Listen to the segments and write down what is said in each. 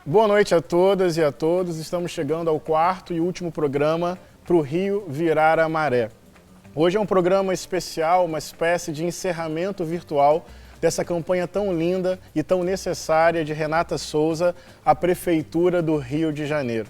Boa noite a todas e a todos. Estamos chegando ao quarto e último programa para o Rio Virar a Maré. Hoje é um programa especial, uma espécie de encerramento virtual dessa campanha tão linda e tão necessária de Renata Souza à Prefeitura do Rio de Janeiro.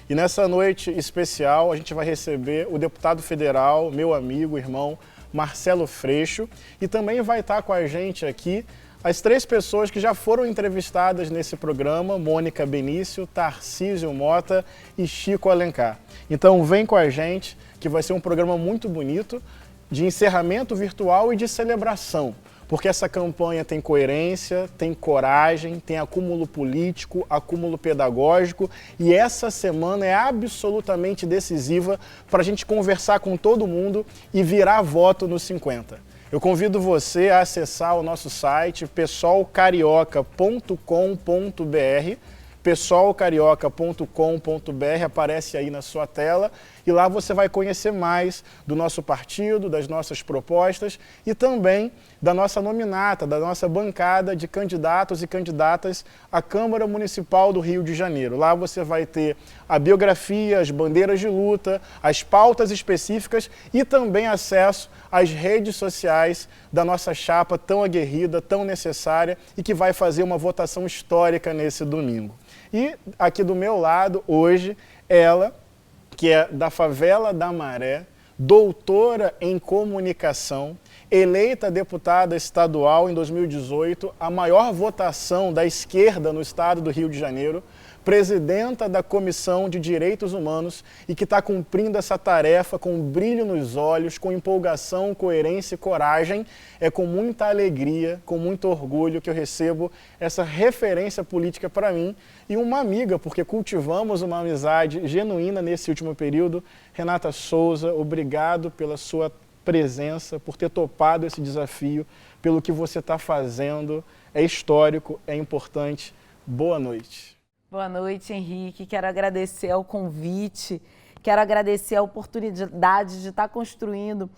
E nessa noite especial a gente vai receber o deputado federal, meu amigo, irmão, Marcelo Freixo, e também vai estar com a gente aqui as três pessoas que já foram entrevistadas nesse programa, Mônica Benício, Tarcísio Mota e Chico Alencar. Então vem com a gente, que vai ser um programa muito bonito, de encerramento virtual e de celebração, porque essa campanha tem coerência, tem coragem, tem acúmulo político, acúmulo pedagógico, e essa semana é absolutamente decisiva para a gente conversar com todo mundo e virar voto no 50. Eu convido você a acessar o nosso site pessoalcarioca.com.br, pessoalcarioca.com.br, aparece aí na sua tela, e lá você vai conhecer mais do nosso partido, das nossas propostas e também da nossa nominata, da nossa bancada de candidatos e candidatas à Câmara Municipal do Rio de Janeiro. Lá você vai ter a biografia, as bandeiras de luta, as pautas específicas e também acesso às redes sociais da nossa chapa tão aguerrida, tão necessária e que vai fazer uma votação histórica nesse domingo. E aqui do meu lado, hoje, ela, que é da favela da Maré, doutora em comunicação, eleita deputada estadual em 2018, a maior votação da esquerda no estado do Rio de Janeiro, presidenta da Comissão de Direitos Humanos e que está cumprindo essa tarefa com brilho nos olhos, com empolgação, coerência e coragem. É com muita alegria, com muito orgulho que eu recebo essa referência política para mim e uma amiga, porque cultivamos uma amizade genuína nesse último período. Renata Souza, obrigado pela sua presença, por ter topado esse desafio, pelo que você está fazendo. É histórico, é importante. Boa noite. Boa noite, Henrique. Quero agradecer ao convite, quero agradecer a oportunidade de estar construindo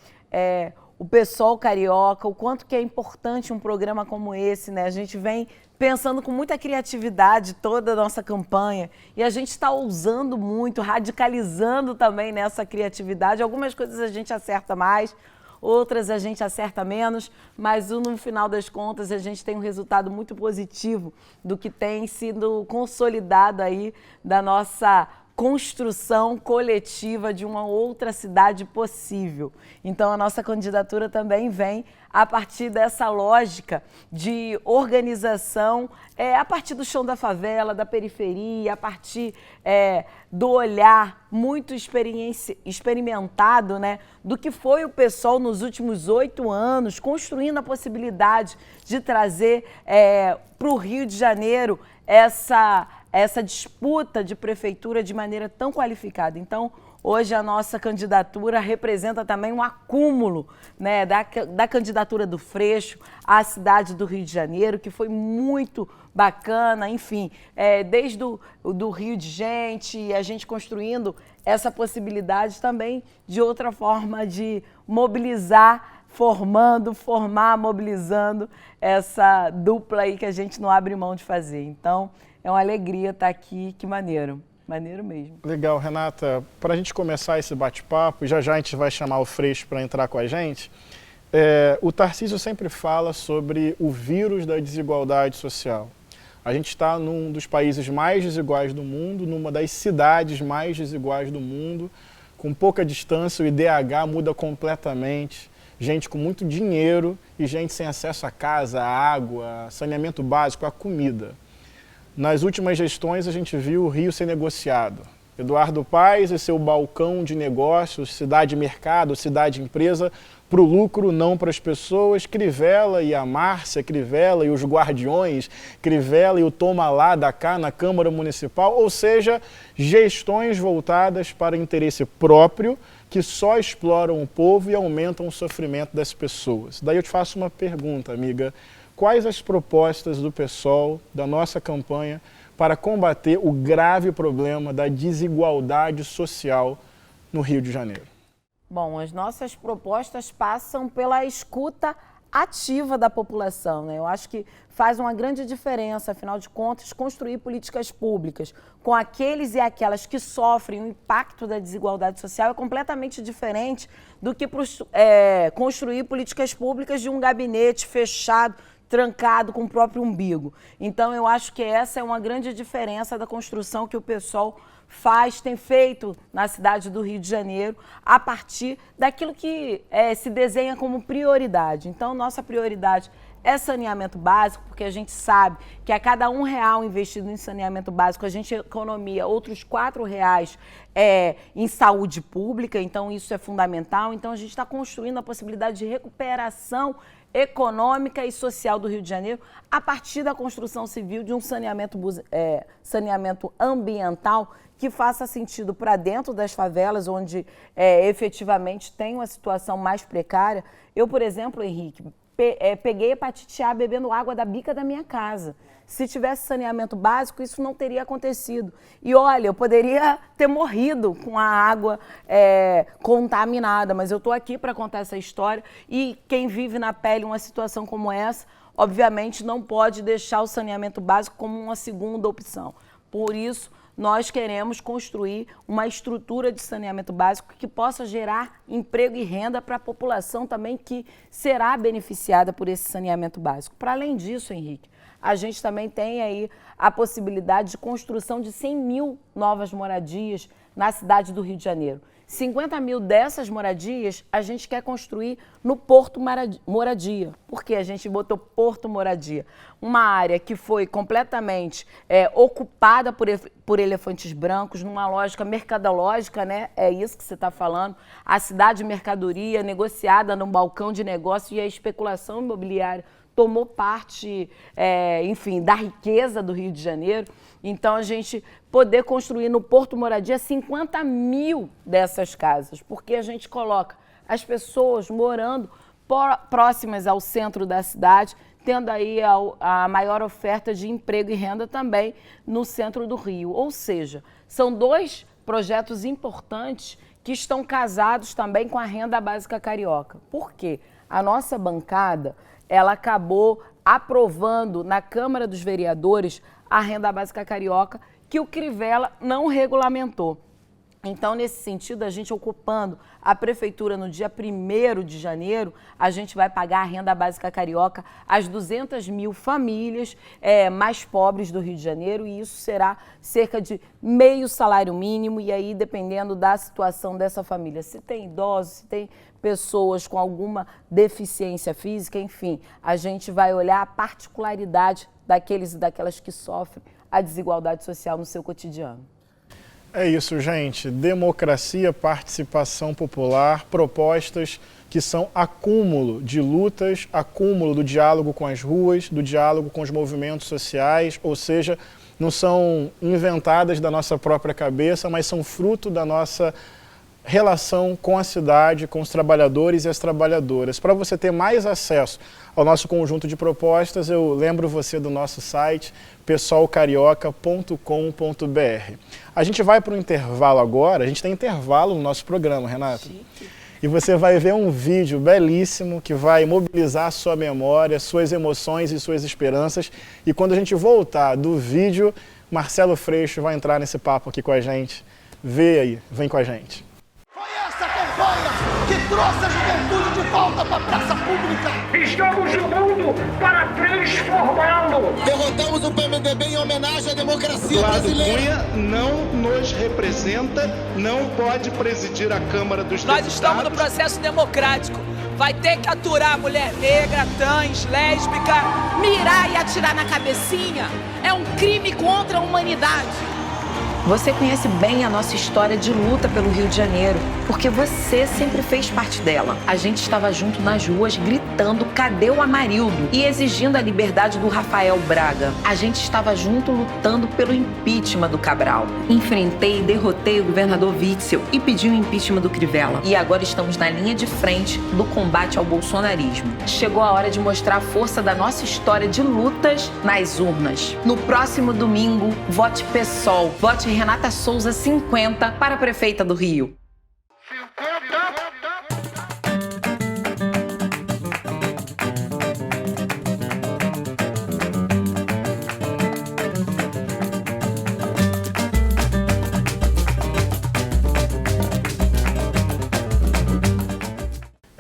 o Pessoal Carioca, o quanto que é importante um programa como esse, né? A gente vem pensando com muita criatividade toda a nossa campanha e a gente está ousando muito, radicalizando também nessa criatividade. Algumas coisas a gente acerta mais, outras a gente acerta menos, mas no final das contas a gente tem um resultado muito positivo do que tem sido consolidado aí da nossa construção coletiva de uma outra cidade possível. Então a nossa candidatura também vem a partir dessa lógica de organização, a partir do chão da favela, da periferia, a partir do olhar muito experimentado, né, do que foi o PSOL nos últimos 8 anos, construindo a possibilidade de trazer para o Rio de Janeiro essa disputa de prefeitura de maneira tão qualificada. Então, hoje a nossa candidatura representa também um acúmulo, né, da candidatura do Freixo à cidade do Rio de Janeiro, que foi muito bacana, enfim, desde do Rio de Gente, a gente construindo essa possibilidade também de outra forma de mobilizar, formar, mobilizando essa dupla aí que a gente não abre mão de fazer. Então, é uma alegria estar aqui, que maneiro. Maneiro mesmo. Legal, Renata. Para a gente começar esse bate-papo, já a gente vai chamar o Freixo para entrar com a gente, o Tarcísio sempre fala sobre o vírus da desigualdade social. A gente está num dos países mais desiguais do mundo, numa das cidades mais desiguais do mundo, com pouca distância, o IDH muda completamente. Gente com muito dinheiro e gente sem acesso a casa, a água, a saneamento básico, a comida. Nas últimas gestões, a gente viu o Rio ser negociado. Eduardo Paes e seu balcão de negócios, cidade-mercado, cidade-empresa, para o lucro, não para as pessoas. Crivella e a Márcia, Crivella e os guardiões, Crivella e o toma lá da cá na Câmara Municipal, ou seja, gestões voltadas para interesse próprio, que só exploram o povo e aumentam o sofrimento das pessoas. Daí eu te faço uma pergunta, amiga. Quais as propostas do PSOL, da nossa campanha, para combater o grave problema da desigualdade social no Rio de Janeiro? Bom, as nossas propostas passam pela escuta ativa da população, né? Eu acho que faz uma grande diferença, afinal de contas, construir políticas públicas com aqueles e aquelas que sofrem o impacto da desigualdade social é completamente diferente do que construir políticas públicas de um gabinete fechado, trancado com o próprio umbigo. Então, eu acho que essa é uma grande diferença da construção que o PSOL tem feito na cidade do Rio de Janeiro, a partir daquilo que se desenha como prioridade. Então, nossa prioridade é saneamento básico, porque a gente sabe que a cada R$1 investido em saneamento básico, a gente economia outros R$4 em saúde pública, então isso é fundamental. Então, a gente está construindo a possibilidade de recuperação econômica e social do Rio de Janeiro a partir da construção civil de um saneamento ambiental que faça sentido para dentro das favelas, onde efetivamente tem uma situação mais precária. Eu, por exemplo, Henrique, peguei hepatite A bebendo água da bica da minha casa. Se tivesse saneamento básico, isso não teria acontecido. E olha, eu poderia ter morrido com a água contaminada, mas eu estou aqui para contar essa história. E quem vive na pele uma situação como essa, obviamente não pode deixar o saneamento básico como uma segunda opção. Por isso, nós queremos construir uma estrutura de saneamento básico que possa gerar emprego e renda para a população também que será beneficiada por esse saneamento básico. Para além disso, Henrique, a gente também tem aí a possibilidade de construção de 100 mil novas moradias na cidade do Rio de Janeiro. 50 mil dessas moradias a gente quer construir no Porto Moradia. Por que a gente botou Porto Moradia? Uma área que foi completamente ocupada por elefantes brancos, numa lógica mercadológica, né? É isso que você está falando. A cidade de mercadoria negociada num balcão de negócio e a especulação imobiliária tomou parte, enfim, da riqueza do Rio de Janeiro. Então, a gente poder construir no Porto Moradia 50 mil dessas casas, porque a gente coloca as pessoas morando próximas ao centro da cidade, tendo aí a maior oferta de emprego e renda também no centro do Rio. Ou seja, são dois projetos importantes que estão casados também com a renda básica carioca. Por quê? A nossa bancada, ela acabou aprovando na Câmara dos Vereadores a renda básica carioca, que o Crivella não regulamentou. Então, nesse sentido, a gente ocupando a prefeitura no dia 1º de janeiro, a gente vai pagar a renda básica carioca às 200 mil famílias mais pobres do Rio de Janeiro, e isso será cerca de meio salário mínimo, e aí dependendo da situação dessa família, se tem idosos, se tem pessoas com alguma deficiência física, enfim, a gente vai olhar a particularidade daqueles e daquelas que sofrem a desigualdade social no seu cotidiano. É isso, gente. Democracia, participação popular, propostas que são acúmulo de lutas, acúmulo do diálogo com as ruas, do diálogo com os movimentos sociais, ou seja, não são inventadas da nossa própria cabeça, mas são fruto da nossa relação com a cidade, com os trabalhadores e as trabalhadoras. Para você ter mais acesso ao nosso conjunto de propostas, eu lembro você do nosso site, psolcarioca.com.br. A gente vai para o intervalo agora, a gente tem intervalo no nosso programa, Renata. Chique. E você vai ver um vídeo belíssimo que vai mobilizar a sua memória, suas emoções e suas esperanças. E quando a gente voltar do vídeo, Marcelo Freixo vai entrar nesse papo aqui com a gente. Vê aí, vem com a gente. Foi essa campanha que trouxe a juventude de volta para a praça pública. Estamos lutando para transformá-lo. Derrotamos o PMDB em homenagem à democracia brasileira. Cunha não nos representa, não pode presidir a Câmara dos Deputados. Nós estamos no processo democrático. Vai ter que aturar mulher negra, trans, lésbica. Mirar e atirar na cabecinha é um crime contra a humanidade. Você conhece bem a nossa história de luta pelo Rio de Janeiro, porque você sempre fez parte dela. A gente estava junto nas ruas gritando "Cadê o Amarildo?" e exigindo a liberdade do Rafael Braga. A gente estava junto lutando pelo impeachment do Cabral. Enfrentei e derrotei o governador Witzel e pedi o impeachment do Crivella. E agora estamos na linha de frente do combate ao bolsonarismo. Chegou a hora de mostrar a força da nossa história de lutas nas urnas. No próximo domingo, vote PSOL, vote Renata Souza 50 para a prefeita do Rio.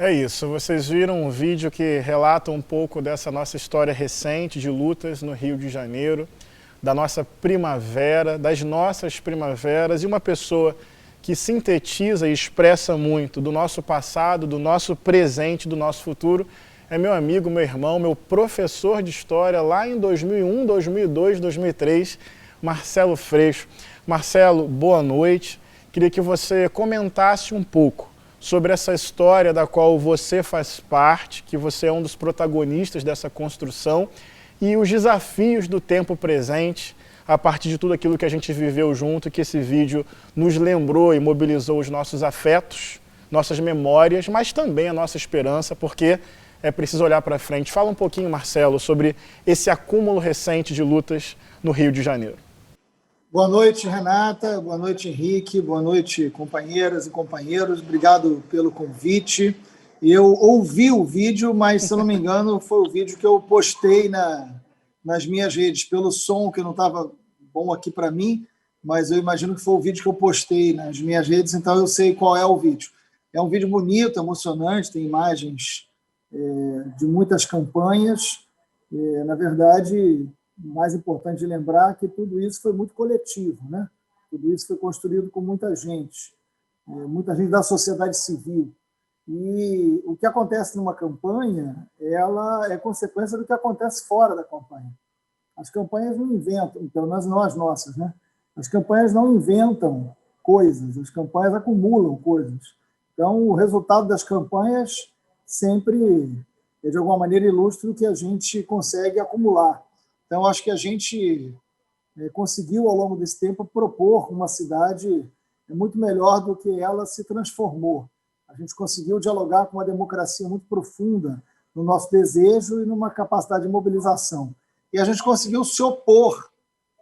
É isso, vocês viram um vídeo que relata um pouco dessa nossa história recente de lutas no Rio de Janeiro, da nossa primavera, das nossas primaveras, e uma pessoa que sintetiza e expressa muito do nosso passado, do nosso presente, do nosso futuro, é meu amigo, meu irmão, meu professor de história lá em 2001, 2002, 2003, Marcelo Freixo. Marcelo, boa noite. Queria que você comentasse um pouco sobre essa história da qual você faz parte, que você é um dos protagonistas dessa construção, e os desafios do tempo presente, a partir de tudo aquilo que a gente viveu junto, que esse vídeo nos lembrou e mobilizou os nossos afetos, nossas memórias, mas também a nossa esperança, porque é preciso olhar para frente. Fala um pouquinho, Marcelo, sobre esse acúmulo recente de lutas no Rio de Janeiro. Boa noite, Renata. Boa noite, Henrique. Boa noite, companheiras e companheiros. Obrigado pelo convite. Eu ouvi o vídeo, mas, se eu não me engano, foi o vídeo que eu postei nas minhas redes, pelo som, que não estava bom aqui para mim, mas eu imagino que foi o vídeo que eu postei nas minhas redes, então eu sei qual é o vídeo. É um vídeo bonito, emocionante, tem imagens de muitas campanhas. Na verdade, mais importante lembrar que tudo isso foi muito coletivo, né? Tudo isso foi construído com muita gente da sociedade civil. E o que acontece numa campanha, ela é consequência do que acontece fora da campanha. As campanhas não inventam, pelo menos não as nossas, né? As campanhas não inventam coisas, as campanhas acumulam coisas. Então, o resultado das campanhas sempre, de alguma maneira, ilustra o que a gente consegue acumular. Então, acho que a gente conseguiu, ao longo desse tempo, propor uma cidade muito melhor do que ela se transformou. A gente conseguiu dialogar com uma democracia muito profunda no nosso desejo e numa capacidade de mobilização. E a gente conseguiu se opor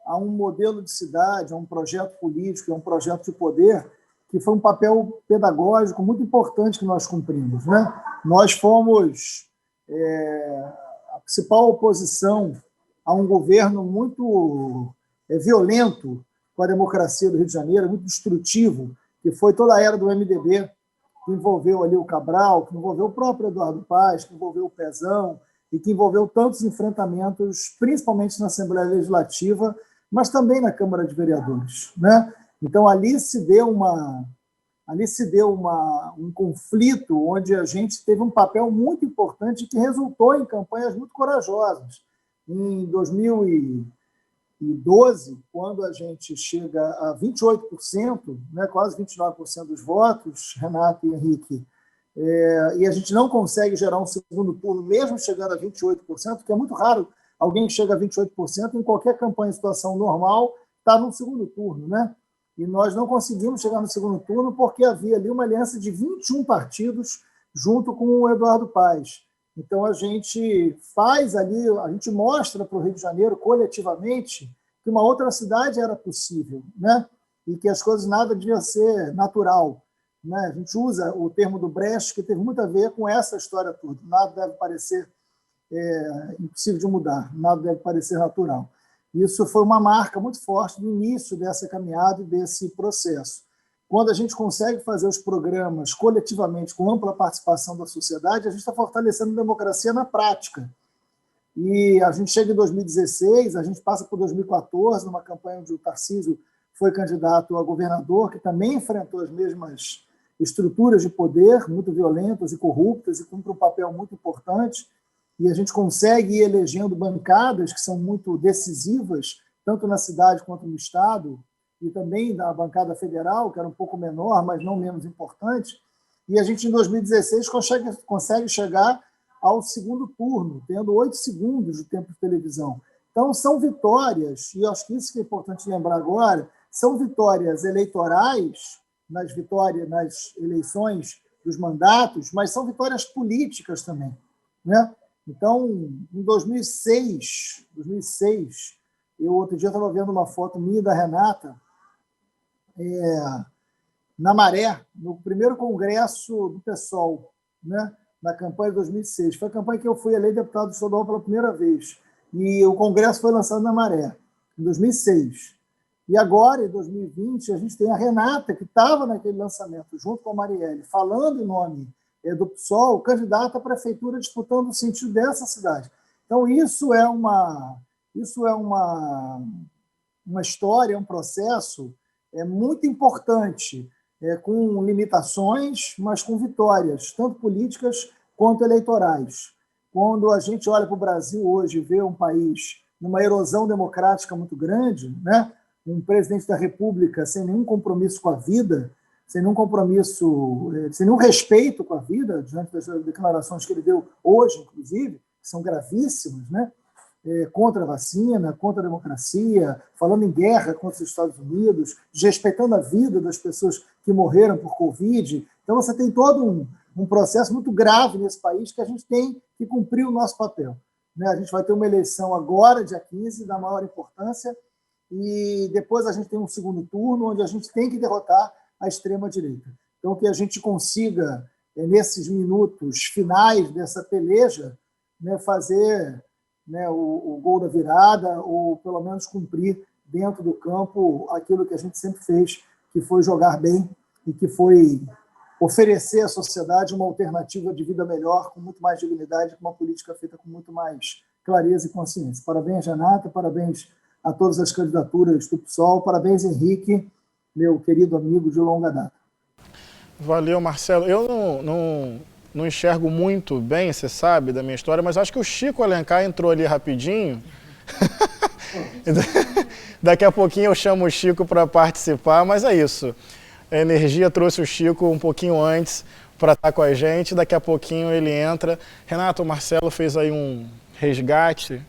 a um modelo de cidade, a um projeto político, a um projeto de poder, que foi um papel pedagógico muito importante que nós cumprimos, né? Nós fomos a principal oposição a um governo muito violento com a democracia do Rio de Janeiro, muito destrutivo, que foi toda a era do MDB, que envolveu ali o Cabral, que envolveu o próprio Eduardo Paes, que envolveu o Pezão, e que envolveu tantos enfrentamentos, principalmente na Assembleia Legislativa, mas também na Câmara de Vereadores, né? Então, ali se deu um conflito onde a gente teve um papel muito importante que resultou em campanhas muito corajosas. Em 2012, quando a gente chega a 28%, né, quase 29% dos votos, Renato e Henrique, e a gente não consegue gerar um segundo turno, mesmo chegando a 28%, que é muito raro alguém que chega a 28%, em qualquer campanha em situação normal, está no segundo turno, né? E nós não conseguimos chegar no segundo turno porque havia ali uma aliança de 21 partidos junto com o Eduardo Paes. Então, a gente faz ali, a gente mostra para o Rio de Janeiro, coletivamente, que uma outra cidade era possível, né? E que as coisas nada devia ser natural, né? A gente usa o termo do Brecht, que teve muito a ver com essa história toda. Nada deve parecer impossível de mudar, nada deve parecer natural. Isso foi uma marca muito forte no início dessa caminhada e desse processo. Quando a gente consegue fazer os programas coletivamente, com ampla participação da sociedade, a gente está fortalecendo a democracia na prática. E a gente chega em 2016, a gente passa por 2014, numa campanha onde o Tarcísio foi candidato a governador, que também enfrentou as mesmas estruturas de poder, muito violentas e corruptas, e cumpre um papel muito importante. E a gente consegue ir elegendo bancadas que são muito decisivas, tanto na cidade quanto no Estado, e também da bancada federal, que era um pouco menor, mas não menos importante. E a gente, em 2016, consegue chegar ao segundo turno, tendo 8 segundos de tempo de televisão. Então, são vitórias, e acho que isso que é importante lembrar agora, são vitórias eleitorais, nas eleições dos mandatos, mas são vitórias políticas também, né? Então, em 2006, eu outro dia estava vendo uma foto minha e da Renata, na Maré, no primeiro congresso do PSOL, né, na campanha de 2006. Foi a campanha que eu fui eleito deputado estadual pela primeira vez. E o congresso foi lançado na Maré, em 2006. E agora, em 2020, a gente tem a Renata, que estava naquele lançamento, junto com a Marielle, falando em nome do PSOL, candidato à prefeitura disputando o sentido dessa cidade. Então, isso é uma história, um processo muito importante, com limitações, mas com vitórias, tanto políticas quanto eleitorais. Quando a gente olha para o Brasil hoje e vê um país numa erosão democrática muito grande, né? Um presidente da República sem nenhum compromisso com a vida, sem nenhum compromisso, sem nenhum respeito com a vida, diante das declarações que ele deu hoje, inclusive, que são gravíssimas, né? Contra a vacina, contra a democracia, falando em guerra contra os Estados Unidos, desrespeitando a vida das pessoas que morreram por Covid. Então, você tem todo um processo muito grave nesse país que a gente tem que cumprir o nosso papel. Né? A gente vai ter uma eleição agora, dia 15, da maior importância, e depois a gente tem um segundo turno, onde a gente tem que derrotar a extrema-direita. Então, que a gente consiga, nesses minutos finais dessa peleja, né, fazer, né, o gol da virada, ou pelo menos cumprir dentro do campo aquilo que a gente sempre fez, que foi jogar bem e que foi oferecer à sociedade uma alternativa de vida melhor, com muito mais dignidade, com uma política feita com muito mais clareza e consciência. Parabéns, Renata, parabéns a todas as candidaturas do PSOL, parabéns, Henrique, meu querido amigo de longa data. Valeu, Marcelo. Eu não enxergo muito bem, você sabe, da minha história, mas acho que o Chico Alencar entrou ali rapidinho. Daqui a pouquinho eu chamo o Chico para participar, mas é isso. A energia trouxe o Chico um pouquinho antes para estar com a gente, daqui a pouquinho ele entra. Renato, o Marcelo fez aí um resgate,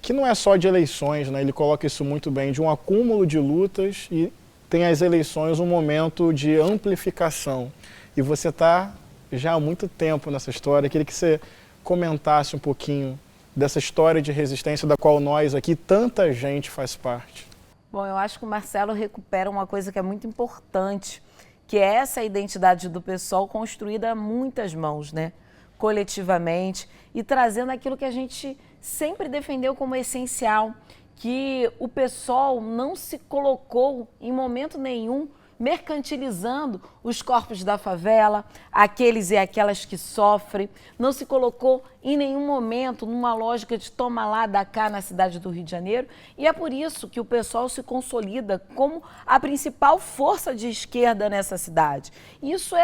que não é só de eleições, né? Ele coloca isso muito bem, de um acúmulo de lutas, e tem as eleições um momento de amplificação. E você está já há muito tempo nessa história. Queria que você comentasse um pouquinho dessa história de resistência da qual nós aqui, tanta gente faz parte. Bom, eu acho que o Marcelo recupera uma coisa que é muito importante, que é essa identidade do PSOL construída a muitas mãos, né? Coletivamente, e trazendo aquilo que a gente sempre defendeu como essencial, que o PSOL não se colocou em momento nenhum mercantilizando os corpos da favela, aqueles e aquelas que sofrem, não se colocou em nenhum momento numa lógica de toma lá, dá cá na cidade do Rio de Janeiro, e é por isso que o PSOL se consolida como a principal força de esquerda nessa cidade. Isso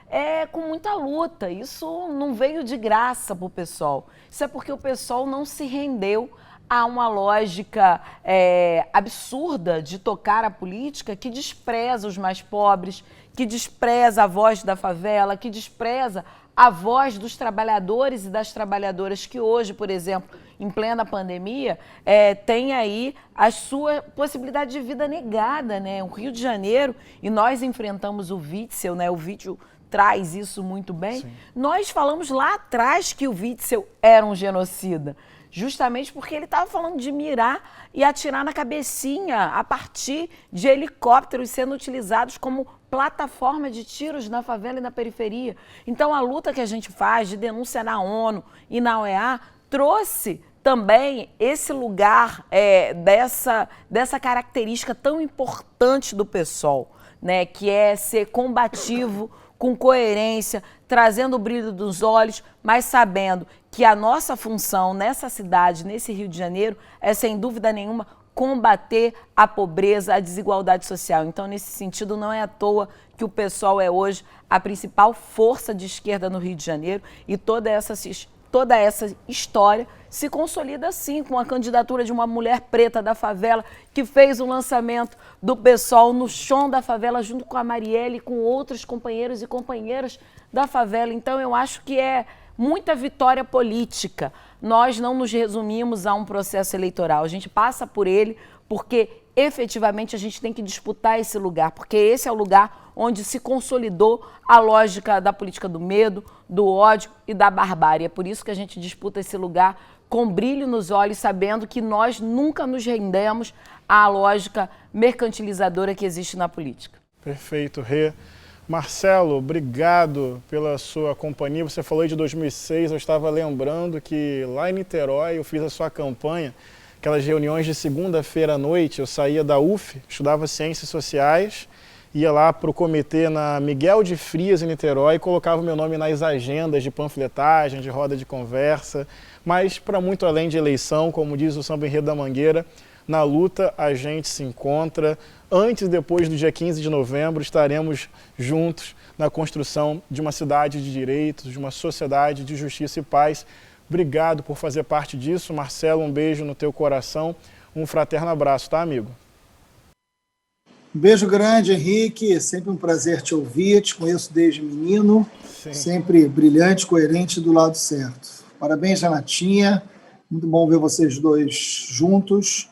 é com muita luta, isso não veio de graça para o PSOL, isso é porque o PSOL não se rendeu a uma lógica absurda de tocar a política que despreza os mais pobres, que despreza a voz da favela, que despreza a voz dos trabalhadores e das trabalhadoras que hoje, por exemplo, em plena pandemia, tem aí a sua possibilidade de vida negada, né? O Rio de Janeiro, e nós enfrentamos o Witzel, né? O Witzel traz isso muito bem. Sim. Nós falamos lá atrás que o Witzel era um genocida, justamente porque ele estava falando de mirar e atirar na cabecinha a partir de helicópteros sendo utilizados como plataforma de tiros na favela e na periferia. Então, a luta que a gente faz de denúncia na ONU e na OEA trouxe também esse lugar dessa característica tão importante do PSOL, né, que é ser combativo, com coerência, trazendo o brilho dos olhos, mas sabendo que a nossa função nessa cidade, nesse Rio de Janeiro, é, sem dúvida nenhuma, combater a pobreza, a desigualdade social. Então, nesse sentido, não é à toa que o PSOL é hoje a principal força de esquerda no Rio de Janeiro, e toda essa história se consolida assim, com a candidatura de uma mulher preta da favela que fez o lançamento do PSOL no chão da favela junto com a Marielle e com outros companheiros e companheiras da favela. Então, eu acho que é muita vitória política. Nós não nos resumimos a um processo eleitoral, a gente passa por ele porque efetivamente a gente tem que disputar esse lugar, porque esse é o lugar onde se consolidou a lógica da política do medo, do ódio e da barbárie. É por isso que a gente disputa esse lugar com brilho nos olhos, sabendo que nós nunca nos rendemos à lógica mercantilizadora que existe na política. Perfeito, Rê. Marcelo, obrigado pela sua companhia. Você falou de 2006, eu estava lembrando que lá em Niterói eu fiz a sua campanha, aquelas reuniões de segunda-feira à noite. Eu saía da UF, estudava Ciências Sociais, ia lá para o comitê na Miguel de Frias, em Niterói, e colocava o meu nome nas agendas de panfletagem, de roda de conversa, mas para muito além de eleição, como diz o Samba Enredo da Mangueira, na luta a gente se encontra. Antes e depois do dia 15 de novembro estaremos juntos na construção de uma cidade de direitos, de uma sociedade de justiça e paz. Obrigado por fazer parte disso. Marcelo, um beijo no teu coração, um fraterno abraço, tá, amigo? Um beijo grande, Henrique. Sempre um prazer te ouvir. Te conheço desde menino. Sim. Sempre brilhante, coerente, do lado certo. Parabéns, Renatinha. Muito bom ver vocês dois juntos.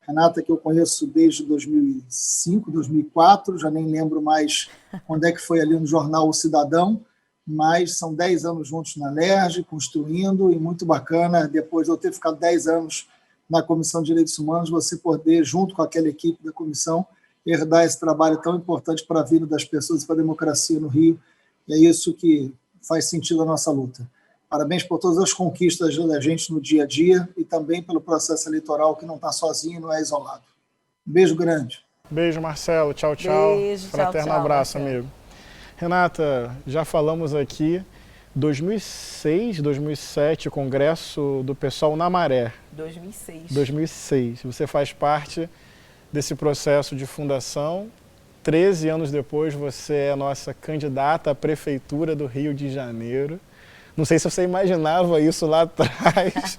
Renata, que eu conheço desde 2005, 2004. Já nem lembro mais quando é que foi ali no jornal O Cidadão. Mas são 10 anos juntos na LERJ, construindo, e muito bacana, depois de eu ter ficado 10 anos na Comissão de Direitos Humanos, você poder, junto com aquela equipe da comissão, herdar esse trabalho tão importante para a vida das pessoas e para a democracia no Rio. E é isso que faz sentido a nossa luta. Parabéns por todas as conquistas da gente no dia a dia e também pelo processo eleitoral, que não está sozinho e não é isolado. Um beijo grande. Beijo, Marcelo. Tchau, tchau. Beijo, fraterno tchau, abraço, Marcelo. amigo. Renata, já falamos aqui, 2006, 2007, o Congresso do PSOL na Maré. 2006. Você faz parte desse processo de fundação. 13 anos depois, você é a nossa candidata à Prefeitura do Rio de Janeiro. Não sei se você imaginava isso lá atrás,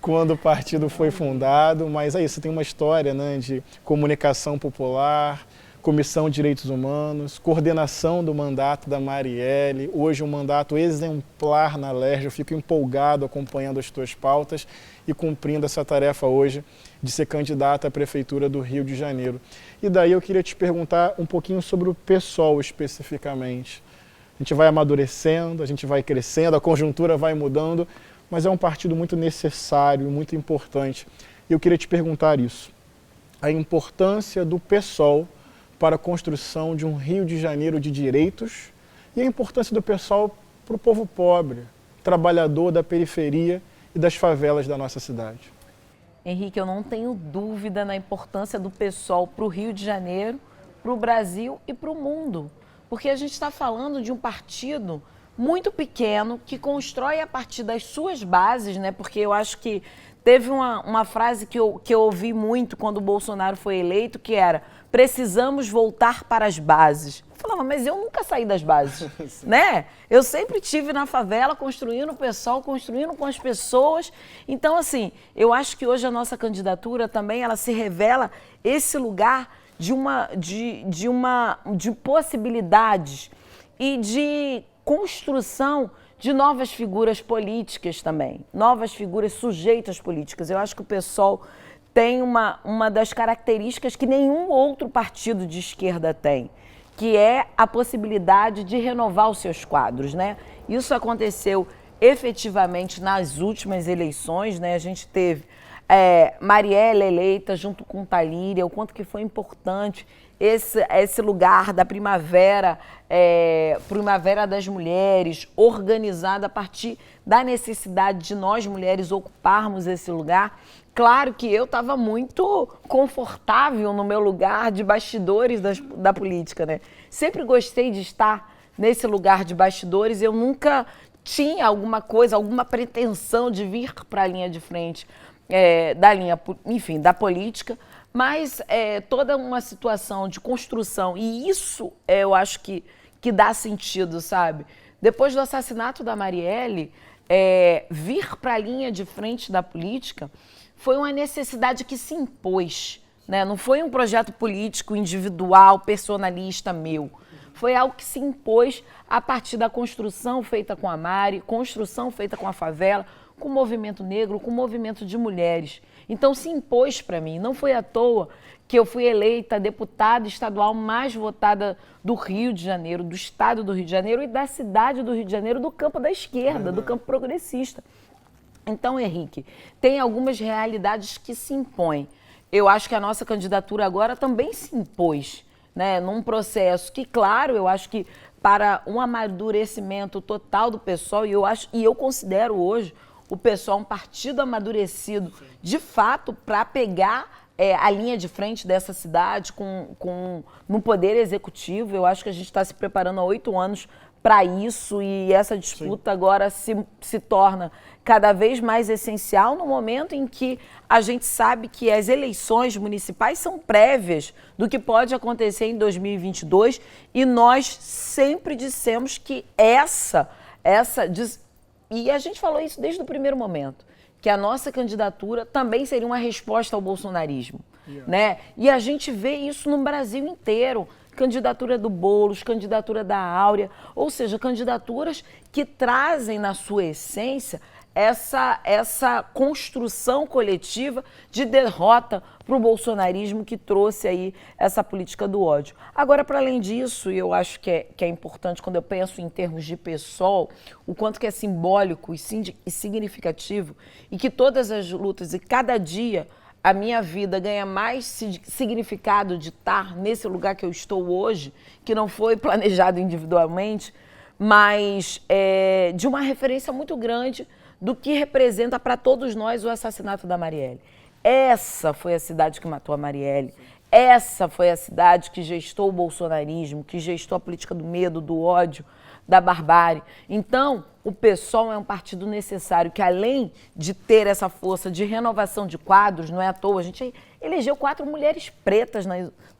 quando o partido foi fundado, mas é isso, você tem uma história, né, de comunicação popular, Comissão de Direitos Humanos, coordenação do mandato da Marielle, hoje um mandato exemplar na LERJ. Eu fico empolgado acompanhando as tuas pautas e cumprindo essa tarefa hoje de ser candidata à Prefeitura do Rio de Janeiro. E daí eu queria te perguntar um pouquinho sobre o PSOL especificamente. A gente vai amadurecendo, a gente vai crescendo, a conjuntura vai mudando, mas é um partido muito necessário, muito importante. E eu queria te perguntar isso, a importância do PSOL para a construção de um Rio de Janeiro de direitos e a importância do PSOL para o povo pobre, trabalhador da periferia e das favelas da nossa cidade. Henrique, eu não tenho dúvida na importância do PSOL para o Rio de Janeiro, para o Brasil e para o mundo. Porque a gente está falando de um partido muito pequeno que constrói a partir das suas bases, né? Porque eu acho que teve uma frase que eu ouvi muito quando o Bolsonaro foi eleito, que era: precisamos voltar para as bases. Eu falava, mas eu nunca saí das bases, né? Eu sempre estive na favela, construindo o PSOL, construindo com as pessoas. Então, assim, eu acho que hoje a nossa candidatura também, ela se revela esse lugar de possibilidades e de construção de novas figuras políticas também, novas figuras sujeitas políticas. Eu acho que o PSOL tem uma das características que nenhum outro partido de esquerda tem, que é a possibilidade de renovar os seus quadros, né? Isso aconteceu efetivamente nas últimas eleições, né? A gente teve Marielle eleita junto com Talíria, o quanto que foi importante esse lugar da primavera, primavera das mulheres, organizada a partir da necessidade de nós mulheres ocuparmos esse lugar. Claro que eu estava muito confortável no meu lugar de bastidores da política, né? Sempre gostei de estar nesse lugar de bastidores, eu nunca tinha alguma pretensão de vir para a linha de frente da política, mas toda uma situação de construção, e isso eu acho que dá sentido, sabe? Depois do assassinato da Marielle, vir para a linha de frente da política foi uma necessidade que se impôs, né? Não foi um projeto político individual, personalista meu. Foi algo que se impôs a partir da construção feita com a Mari, construção feita com a favela, com o movimento negro, com o movimento de mulheres. Então se impôs para mim. Não foi à toa que eu fui eleita deputada estadual mais votada do Rio de Janeiro, do estado do Rio de Janeiro e da cidade do Rio de Janeiro, do campo da esquerda, do campo progressista. Então, Henrique, tem algumas realidades que se impõem. Eu acho que a nossa candidatura agora também se impôs, né, num processo que, claro, eu acho que para um amadurecimento total do PSOL, e eu considero hoje o PSOL um partido amadurecido, de fato, para pegar a linha de frente dessa cidade no poder executivo. Eu acho que a gente está se preparando há 8 anos para isso e essa disputa agora se torna cada vez mais essencial no momento em que a gente sabe que as eleições municipais são prévias do que pode acontecer em 2022 e nós sempre dissemos que e a gente falou isso desde o primeiro momento, que a nossa candidatura também seria uma resposta ao bolsonarismo, né? E a gente vê isso no Brasil inteiro. Candidatura do Boulos, candidatura da Áurea, ou seja, candidaturas que trazem na sua essência essa construção coletiva de derrota para o bolsonarismo que trouxe aí essa política do ódio. Agora, para além disso, e eu acho que é importante quando eu penso em termos de PSOL, o quanto que é simbólico e significativo e que todas as lutas e cada dia a minha vida ganha mais significado de estar nesse lugar que eu estou hoje, que não foi planejado individualmente, mas de uma referência muito grande do que representa para todos nós o assassinato da Marielle. Essa foi a cidade que matou a Marielle. Essa foi a cidade que gestou o bolsonarismo, que gestou a política do medo, do ódio, da barbárie. Então, o PSOL é um partido necessário que, além de ter essa força de renovação de quadros, não é à toa, a gente elegeu 4 mulheres pretas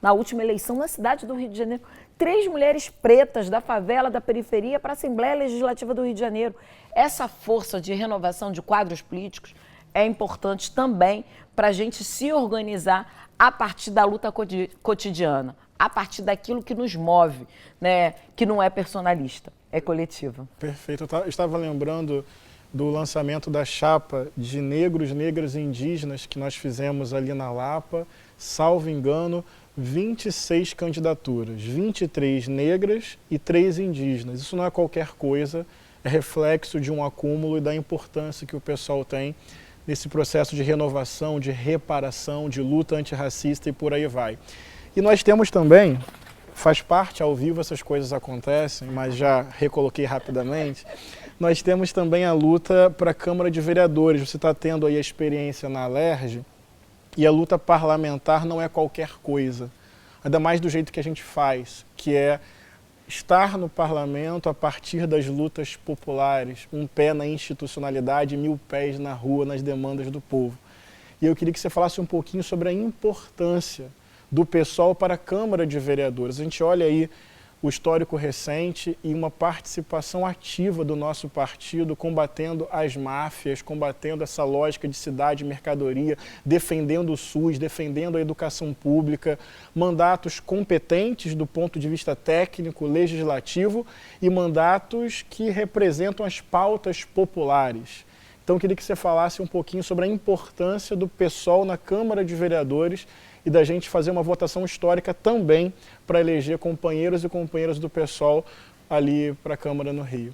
na última eleição na cidade do Rio de Janeiro. 3 mulheres pretas da favela, da periferia para a Assembleia Legislativa do Rio de Janeiro. Essa força de renovação de quadros políticos é importante também para a gente se organizar a partir da luta cotidiana, a partir daquilo que nos move, né? Que não é personalista, é coletiva. Perfeito. Eu estava lembrando do lançamento da chapa de negros, negras e indígenas que nós fizemos ali na Lapa, salvo engano, 26 candidaturas, 23 negras e 3 indígenas. Isso não é qualquer coisa, é reflexo de um acúmulo e da importância que o pessoal tem nesse processo de renovação, de reparação, de luta antirracista e por aí vai. E nós temos também, faz parte ao vivo, essas coisas acontecem, mas já recoloquei rapidamente, nós temos também a luta para a Câmara de Vereadores. Você está tendo aí a experiência na Alerj, e a luta parlamentar não é qualquer coisa, ainda mais do jeito que a gente faz, que é estar no parlamento a partir das lutas populares, um pé na institucionalidade, 1000 pés na rua, nas demandas do povo. E eu queria que você falasse um pouquinho sobre a importância do PSOL para a Câmara de Vereadores. A gente olha aí o histórico recente e uma participação ativa do nosso partido combatendo as máfias, combatendo essa lógica de cidade e mercadoria, defendendo o SUS, defendendo a educação pública, mandatos competentes do ponto de vista técnico, legislativo e mandatos que representam as pautas populares. Então, eu queria que você falasse um pouquinho sobre a importância do PSOL na Câmara de Vereadores e da gente fazer uma votação histórica também para eleger companheiros e companheiras do PSOL ali para a Câmara no Rio.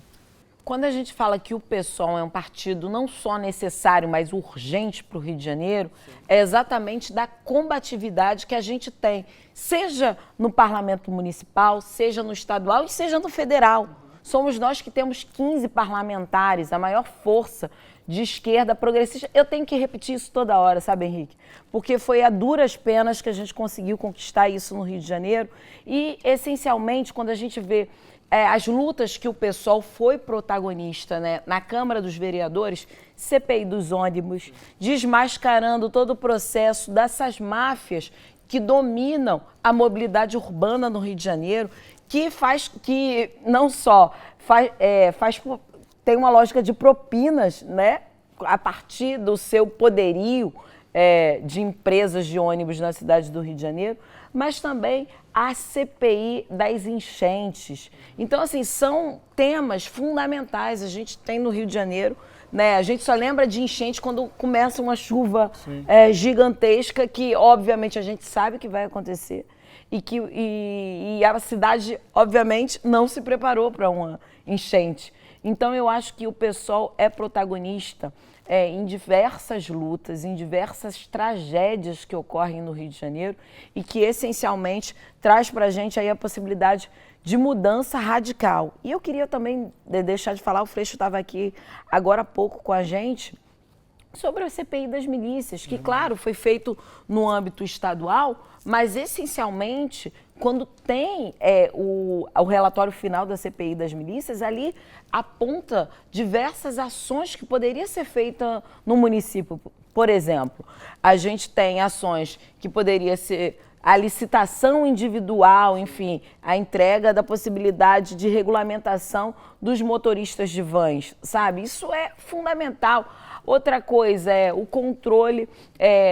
Quando a gente fala que o PSOL é um partido não só necessário, mas urgente para o Rio de Janeiro, é exatamente da combatividade que a gente tem, seja no parlamento municipal, seja no estadual e seja no federal. Somos nós que temos 15 parlamentares, a maior força de esquerda progressista. Eu tenho que repetir isso toda hora, sabe, Henrique? Porque foi a duras penas que a gente conseguiu conquistar isso no Rio de Janeiro e, essencialmente, quando a gente vê as lutas que o PSOL foi protagonista, né, na Câmara dos Vereadores, CPI dos ônibus, desmascarando todo o processo dessas máfias que dominam a mobilidade urbana no Rio de Janeiro, que não só tem uma lógica de propinas, né, a partir do seu poderio de empresas de ônibus na cidade do Rio de Janeiro, mas também a CPI das enchentes. Então, assim, são temas fundamentais. A gente tem no Rio de Janeiro, né, a gente só lembra de enchente quando começa uma chuva gigantesca, que obviamente a gente sabe que vai acontecer. E a cidade, obviamente, não se preparou para uma enchente. Então, eu acho que o PSOL é protagonista em diversas lutas, em diversas tragédias que ocorrem no Rio de Janeiro e que, essencialmente, traz para a gente aí a possibilidade de mudança radical. E eu queria também deixar de falar, o Freixo estava aqui agora há pouco com a gente, sobre a CPI das milícias, que, claro, foi feito no âmbito estadual, mas, essencialmente, quando tem o relatório final da CPI das milícias, ali aponta diversas ações que poderiam ser feitas no município. Por exemplo, a gente tem ações que poderia ser a licitação individual, enfim, a entrega da possibilidade de regulamentação dos motoristas de vans, sabe? Isso é fundamental. Outra coisa é o controle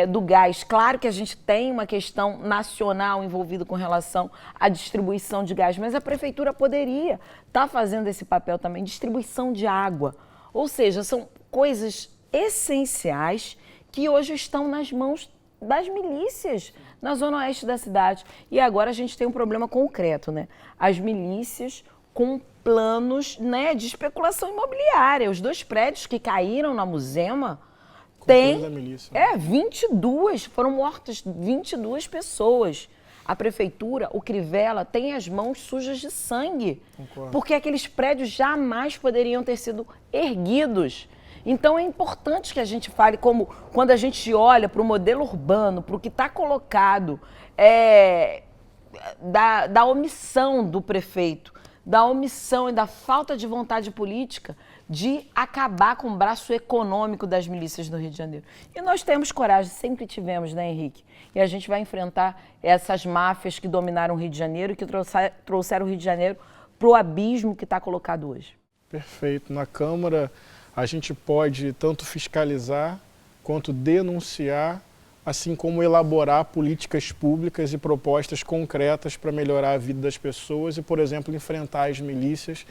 do gás. Claro que a gente tem uma questão nacional envolvida com relação à distribuição de gás, mas a prefeitura poderia estar fazendo esse papel também, distribuição de água. Ou seja, são coisas essenciais que hoje estão nas mãos das milícias na zona oeste da cidade. E agora a gente tem um problema concreto, né? As milícias com planos, né, de especulação imobiliária. Os 2 prédios que caíram na Muzema tem 22, foram mortas 22 pessoas. A prefeitura, o Crivella, tem as mãos sujas de sangue. Concordo. Porque aqueles prédios jamais poderiam ter sido erguidos. Então é importante que a gente fale como quando a gente olha para o modelo urbano, para o que está colocado, da omissão do prefeito, da omissão e da falta de vontade política de acabar com o braço econômico das milícias do Rio de Janeiro. E nós temos coragem, sempre tivemos, né, Henrique? E a gente vai enfrentar essas máfias que dominaram o Rio de Janeiro e que trouxeram o Rio de Janeiro para o abismo que está colocado hoje. Perfeito. Na Câmara, a gente pode tanto fiscalizar quanto denunciar, assim como elaborar políticas públicas e propostas concretas para melhorar a vida das pessoas e, por exemplo, enfrentar as milícias.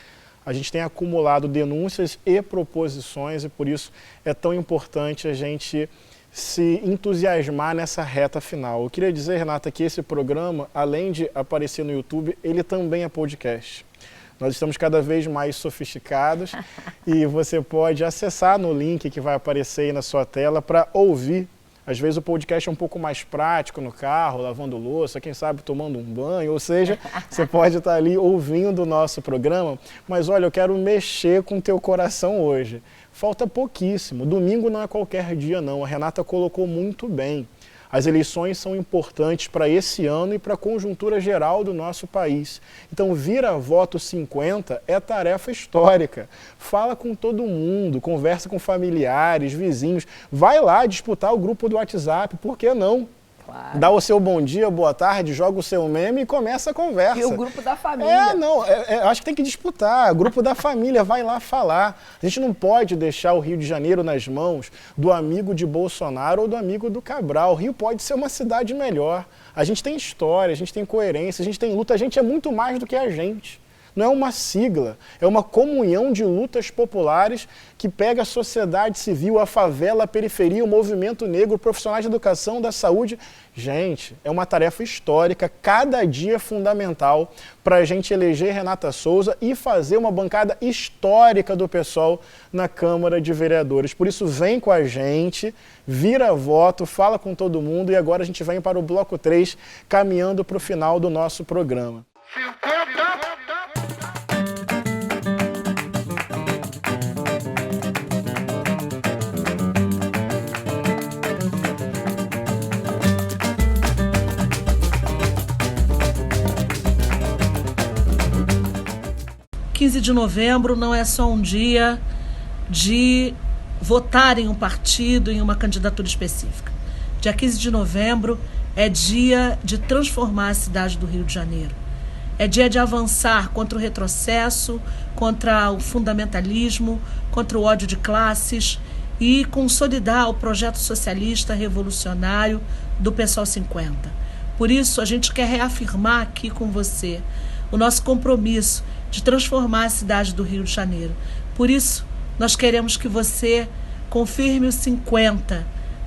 A gente tem acumulado denúncias e proposições e por isso é tão importante a gente se entusiasmar nessa reta final. Eu queria dizer, Renata, que esse programa, além de aparecer no YouTube, ele também é podcast. Nós estamos cada vez mais sofisticados e você pode acessar no link que vai aparecer aí na sua tela para ouvir. Às vezes o podcast é um pouco mais prático no carro, lavando louça, quem sabe tomando um banho, ou seja, você pode estar ali ouvindo o nosso programa, mas olha, eu quero mexer com o teu coração hoje. Falta pouquíssimo, domingo não é qualquer dia não, a Renata colocou muito bem. As eleições são importantes para esse ano e para a conjuntura geral do nosso país. Então, vir a voto 50 é tarefa histórica. Fala com todo mundo, conversa com familiares, vizinhos. Vai lá disputar o grupo do WhatsApp, por que não? Claro. Dá o seu bom dia, boa tarde, joga o seu meme e começa a conversa. E o grupo da família. Acho que tem que disputar. O grupo da família, vai lá falar. A gente não pode deixar o Rio de Janeiro nas mãos do amigo de Bolsonaro ou do amigo do Cabral. O Rio pode ser uma cidade melhor. A gente tem história, a gente tem coerência, a gente tem luta. A gente é muito mais do que a gente. Não é uma sigla, é uma comunhão de lutas populares que pega a sociedade civil, a favela, a periferia, o movimento negro, profissionais de educação, da saúde. Gente, é uma tarefa histórica, cada dia é fundamental para a gente eleger Renata Souza e fazer uma bancada histórica do PSOL na Câmara de Vereadores. Por isso, vem com a gente, vira voto, fala com todo mundo e agora a gente vem para o bloco 3, caminhando para o final do nosso programa. 15 de novembro não é só um dia de votar em um partido, em uma candidatura específica. Dia 15 de novembro é dia de transformar a cidade do Rio de Janeiro. É dia de avançar contra o retrocesso, contra o fundamentalismo, contra o ódio de classes e consolidar o projeto socialista revolucionário do PSOL 50. Por isso, a gente quer reafirmar aqui com você o nosso compromisso de transformar a cidade do Rio de Janeiro. Por isso, nós queremos que você confirme o 50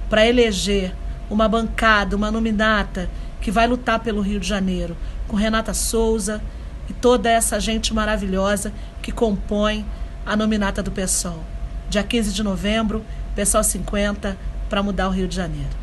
para eleger uma bancada, uma nominata que vai lutar pelo Rio de Janeiro, com Renata Souza e toda essa gente maravilhosa que compõe a nominata do PSOL. Dia 15 de novembro, PSOL 50, para mudar o Rio de Janeiro.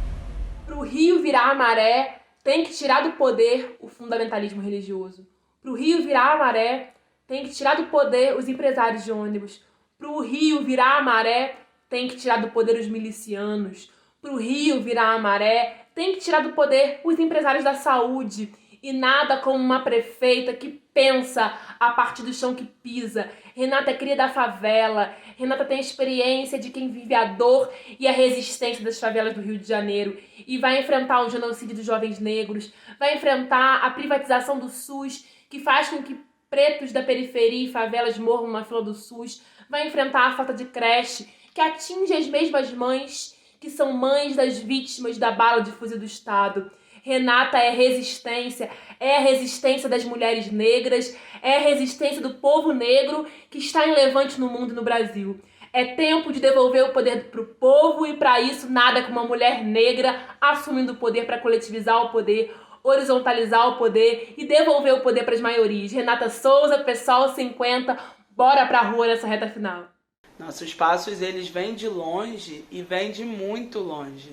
Para o Rio virar a maré, tem que tirar do poder o fundamentalismo religioso. Para o Rio virar a maré, tem que tirar do poder os empresários de ônibus. Para o Rio virar a maré, tem que tirar do poder os milicianos. Para o Rio virar a maré, tem que tirar do poder os empresários da saúde. E nada como uma prefeita que pensa a partir do chão que pisa. Renata é cria da favela. Renata tem a experiência de quem vive a dor e a resistência das favelas do Rio de Janeiro. E vai enfrentar o genocídio dos jovens negros. Vai enfrentar a privatização do SUS, que faz com que pretos da periferia e favelas morram na fila do SUS. Vai enfrentar a falta de creche, que atinge as mesmas mães que são mães das vítimas da bala de fuzil do Estado. Renata é a resistência das mulheres negras, é a resistência do povo negro que está em levante no mundo e no Brasil. É tempo de devolver o poder para o povo e para isso nada como uma mulher negra assumindo o poder para coletivizar o poder, horizontalizar o poder e devolver o poder para as maiorias. Renata Souza, PSOL 50, bora pra rua nessa reta final. Nossos passos, eles vêm de longe e vêm de muito longe.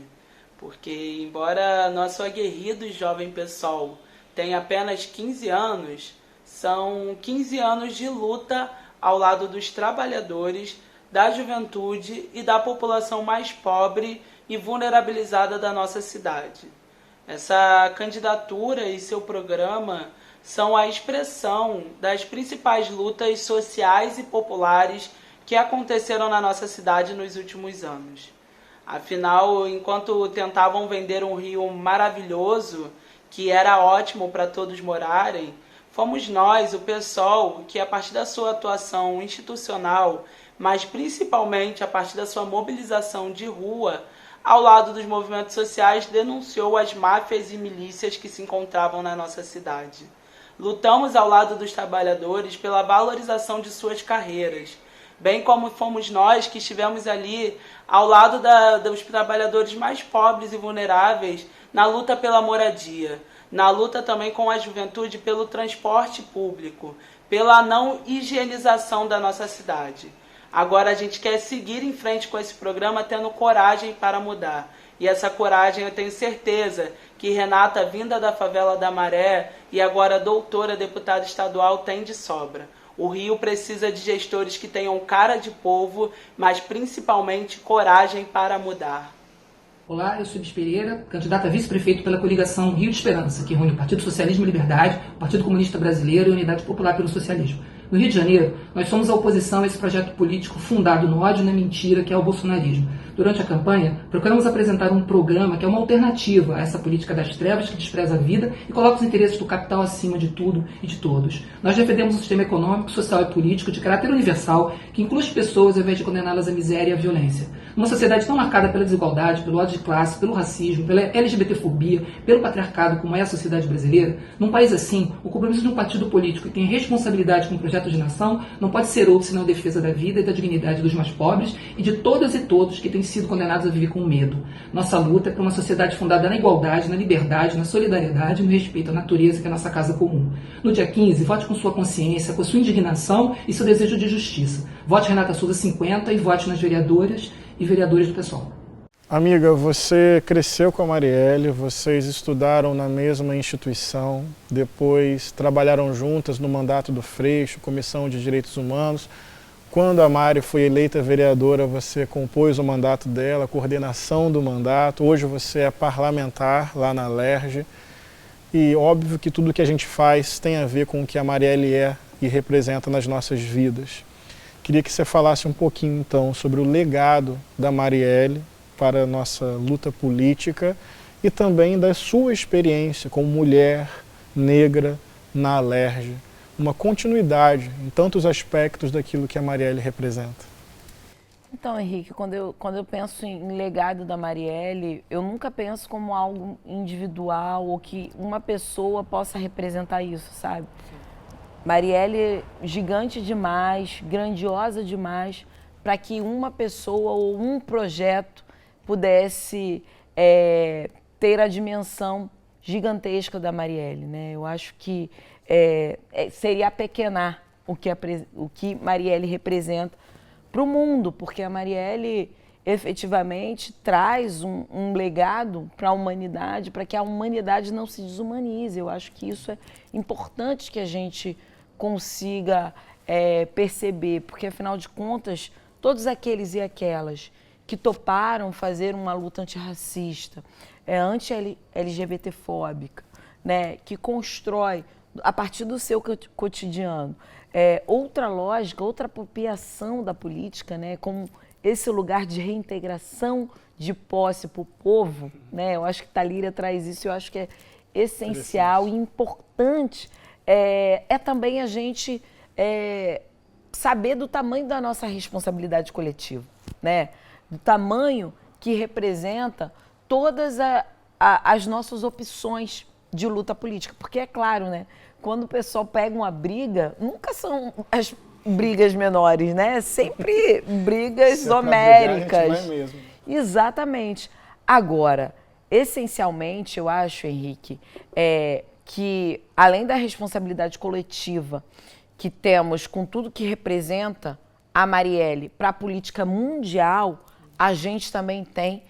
Porque, embora nosso aguerrido jovem PSOL tenha apenas 15 anos, são 15 anos de luta ao lado dos trabalhadores, da juventude e da população mais pobre e vulnerabilizada da nossa cidade. Essa candidatura e seu programa são a expressão das principais lutas sociais e populares que aconteceram na nossa cidade nos últimos anos. Afinal, enquanto tentavam vender um Rio maravilhoso, que era ótimo para todos morarem, fomos nós, o PSOL, que a partir da sua atuação institucional, mas principalmente a partir da sua mobilização de rua, ao lado dos movimentos sociais, denunciou as máfias e milícias que se encontravam na nossa cidade. Lutamos ao lado dos trabalhadores pela valorização de suas carreiras, bem como fomos nós que estivemos ali ao lado dos trabalhadores mais pobres e vulneráveis na luta pela moradia, na luta também com a juventude pelo transporte público, pela não higienização da nossa cidade. Agora a gente quer seguir em frente com esse programa tendo coragem para mudar. E essa coragem eu tenho certeza que Renata, vinda da favela da Maré e agora doutora deputada estadual, tem de sobra. O Rio precisa de gestores que tenham cara de povo, mas principalmente coragem para mudar. Olá, eu sou Ibis Pereira, candidata a vice-prefeito pela coligação Rio de Esperança, que reúne o Partido Socialismo e Liberdade, o Partido Comunista Brasileiro e a Unidade Popular pelo Socialismo. No Rio de Janeiro, nós somos a oposição a esse projeto político fundado no ódio e na mentira, que é o bolsonarismo. Durante a campanha, procuramos apresentar um programa que é uma alternativa a essa política das trevas que despreza a vida e coloca os interesses do capital acima de tudo e de todos. Nós defendemos um sistema econômico, social e político de caráter universal que inclui as pessoas ao invés de condená-las à miséria e à violência. Numa sociedade tão marcada pela desigualdade, pelo ódio de classe, pelo racismo, pela LGBTfobia, pelo patriarcado como é a sociedade brasileira, num país assim, o compromisso de um partido político que tem responsabilidade com o projeto de nação não pode ser outro senão a defesa da vida e da dignidade dos mais pobres e de todas e todos que têm sido condenados a viver com medo. Nossa luta é por uma sociedade fundada na igualdade, na liberdade, na solidariedade e no respeito à natureza, que é a nossa casa comum. No dia 15, vote com sua consciência, com sua indignação e seu desejo de justiça. Vote Renata Souza 50 e vote nas vereadoras e vereadores do PSOL. Amiga, você cresceu com a Marielle, vocês estudaram na mesma instituição, depois trabalharam juntas no mandato do Freixo, Comissão de Direitos Humanos. Quando a Mari foi eleita vereadora, você compôs o mandato dela, a coordenação do mandato. Hoje você é parlamentar lá na LERJ. E óbvio que tudo que a gente faz tem a ver com o que a Marielle é e representa nas nossas vidas. Queria que você falasse um pouquinho, então, sobre o legado da Marielle para a nossa luta política e também da sua experiência como mulher negra na LERJ. Uma continuidade em tantos aspectos daquilo que a Marielle representa. Então, Henrique, quando eu penso em legado da Marielle, eu nunca penso como algo individual ou que uma pessoa possa representar isso, sabe? Marielle gigante demais, grandiosa demais, para que uma pessoa ou um projeto pudesse ter a dimensão gigantesca da Marielle, né? Eu acho que seria apequenar o que Marielle representa para o mundo, porque a Marielle efetivamente traz um legado para a humanidade, para que a humanidade não se desumanize. Eu acho que isso é importante que a gente consiga perceber, porque afinal de contas, todos aqueles e aquelas que toparam fazer uma luta antirracista, anti-LGBTfóbica, né, que constrói, a partir do seu cotidiano, outra lógica, outra apropriação da política, né, como esse lugar de reintegração de posse para o povo, né, eu acho que Thalíria traz isso, eu acho que é essencial e importante, também a gente saber do tamanho da nossa responsabilidade coletiva, né, do tamanho que representa todas as nossas opções de luta política, porque é claro, né, quando o pessoal pega uma briga, nunca são as brigas menores, né? Sempre brigas homéricas. Vai mesmo. Exatamente. Agora, essencialmente, eu acho, Henrique, que além da responsabilidade coletiva que temos com tudo que representa a Marielle para a política mundial, a gente também tem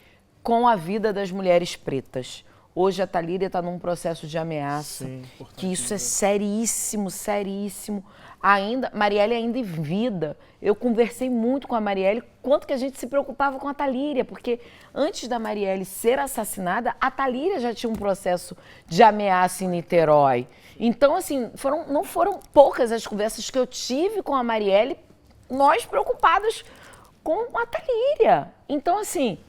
com a vida das mulheres pretas. Hoje a Thalíria está num processo de ameaça, que isso é seríssimo, seríssimo. Marielle ainda em vida. Eu conversei muito com a Marielle, quanto que a gente se preocupava com a Thalíria, porque antes da Marielle ser assassinada, a Thalíria já tinha um processo de ameaça em Niterói. Então, assim, não foram poucas as conversas que eu tive com a Marielle, nós preocupados com a Thalíria. Então, assim,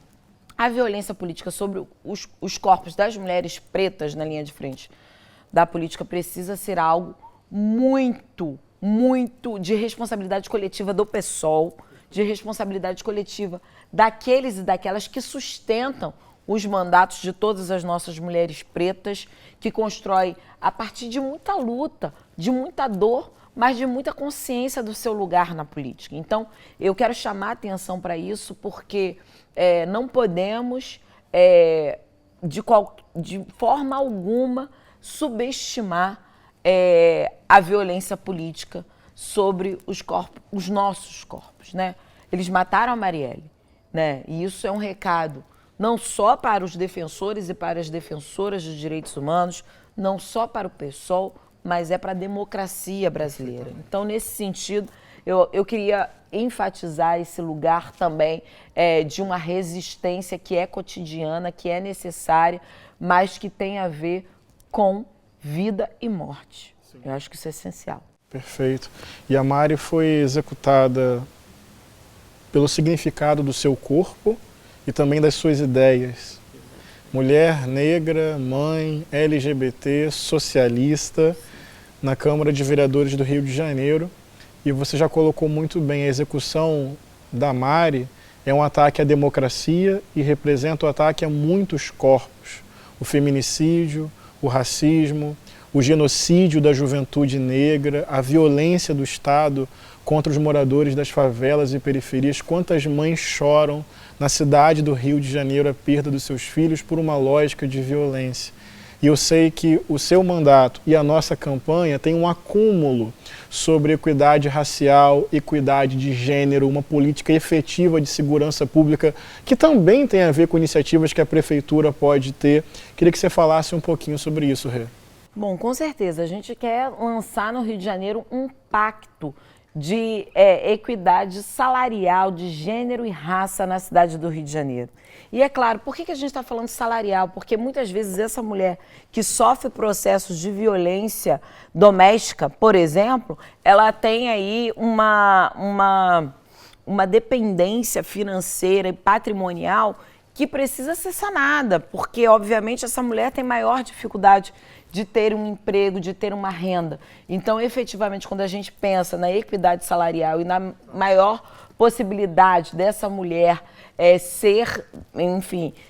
a violência política sobre os corpos das mulheres pretas na linha de frente da política precisa ser algo muito, muito de responsabilidade coletiva do PSOL, de responsabilidade coletiva daqueles e daquelas que sustentam os mandatos de todas as nossas mulheres pretas, que constrói a partir de muita luta, de muita dor, mas de muita consciência do seu lugar na política. Então, eu quero chamar a atenção para isso, porque não podemos, de forma alguma, subestimar a violência política sobre os nossos corpos, né? Eles mataram a Marielle, né? E isso é um recado não só para os defensores e para as defensoras dos direitos humanos, não só para o PSOL, mas para a democracia brasileira. Então, nesse sentido, eu queria enfatizar esse lugar também de uma resistência que é cotidiana, que é necessária, mas que tem a ver com vida e morte. Sim. Eu acho que isso é essencial. Perfeito. E a Mari foi executada pelo significado do seu corpo e também das suas ideias. Mulher negra, mãe, LGBT, socialista, na Câmara de Vereadores do Rio de Janeiro. E você já colocou muito bem, a execução da Mari é um ataque à democracia e representa o ataque a muitos corpos. O feminicídio, o racismo, o genocídio da juventude negra, a violência do Estado contra os moradores das favelas e periferias. Quantas mães choram na cidade do Rio de Janeiro a perda dos seus filhos por uma lógica de violência. E eu sei que o seu mandato e a nossa campanha tem um acúmulo sobre equidade racial, equidade de gênero, uma política efetiva de segurança pública, que também tem a ver com iniciativas que a Prefeitura pode ter. Queria que você falasse um pouquinho sobre isso, Rê. Bom, com certeza. A gente quer lançar no Rio de Janeiro um pacto de equidade salarial, de gênero e raça na cidade do Rio de Janeiro. E é claro, por que a gente está falando salarial? Porque muitas vezes essa mulher que sofre processos de violência doméstica, por exemplo, ela tem aí uma dependência financeira e patrimonial que precisa ser sanada, porque obviamente essa mulher tem maior dificuldade de ter um emprego, de ter uma renda. Então, efetivamente, quando a gente pensa na equidade salarial e na maior possibilidade dessa mulher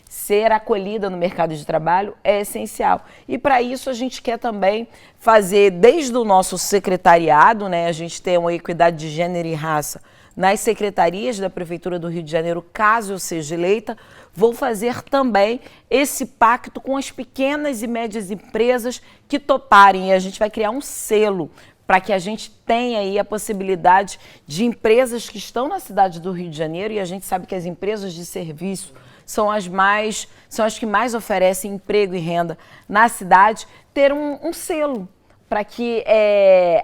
ser acolhida no mercado de trabalho, é essencial. E para isso a gente quer também fazer, desde o nosso secretariado, né, a gente tem uma equidade de gênero e raça nas secretarias da Prefeitura do Rio de Janeiro, caso eu seja eleita, vou fazer também esse pacto com as pequenas e médias empresas que toparem. E a gente vai criar um selo para que a gente tenha aí a possibilidade de empresas que estão na cidade do Rio de Janeiro, e a gente sabe que as empresas de serviço são as que mais oferecem emprego e renda na cidade, ter um selo para que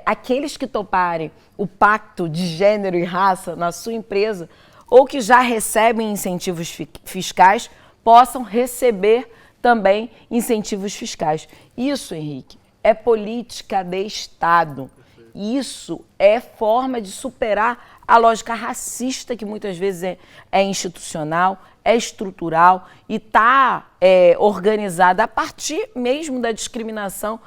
aqueles que toparem o pacto de gênero e raça na sua empresa ou que já recebem incentivos fiscais possam receber também incentivos fiscais. Isso, Henrique, é política de Estado. Isso é forma de superar a lógica racista que muitas vezes é institucional, é estrutural e está organizada a partir mesmo da discriminação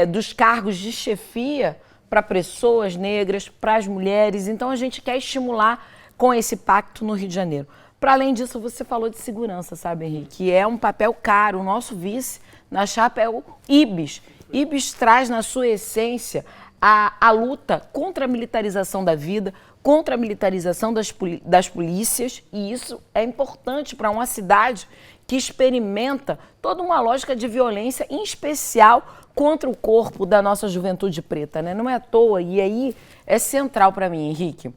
dos cargos de chefia para pessoas negras, para as mulheres. Então, a gente quer estimular com esse pacto no Rio de Janeiro. Para além disso, você falou de segurança, sabe, Henrique? Que é um papel caro. O nosso vice na chapa é o Ibis. Ibis traz na sua essência a luta contra a militarização da vida, contra a militarização das polícias, e isso é importante para uma cidade que experimenta toda uma lógica de violência, em especial contra o corpo da nossa juventude preta, né? Não é à toa, e aí é central para mim, Henrique.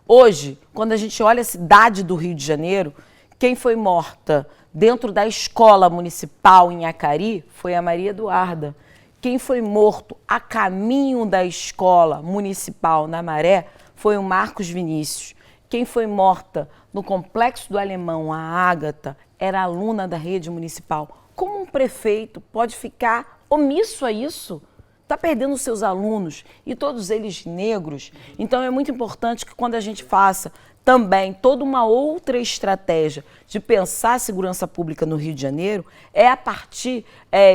Hoje, quando a gente olha a cidade do Rio de Janeiro, quem foi morta dentro da escola municipal em Acari foi a Maria Eduarda. Quem foi morto a caminho da escola municipal na Maré foi o Marcos Vinícius. Quem foi morta no Complexo do Alemão, a Ágata, era aluna da rede municipal. Como um prefeito pode ficar omisso a isso? Está perdendo seus alunos, e todos eles negros. Então é muito importante que quando a gente faça também toda uma outra estratégia de pensar a segurança pública no Rio de Janeiro, é a partir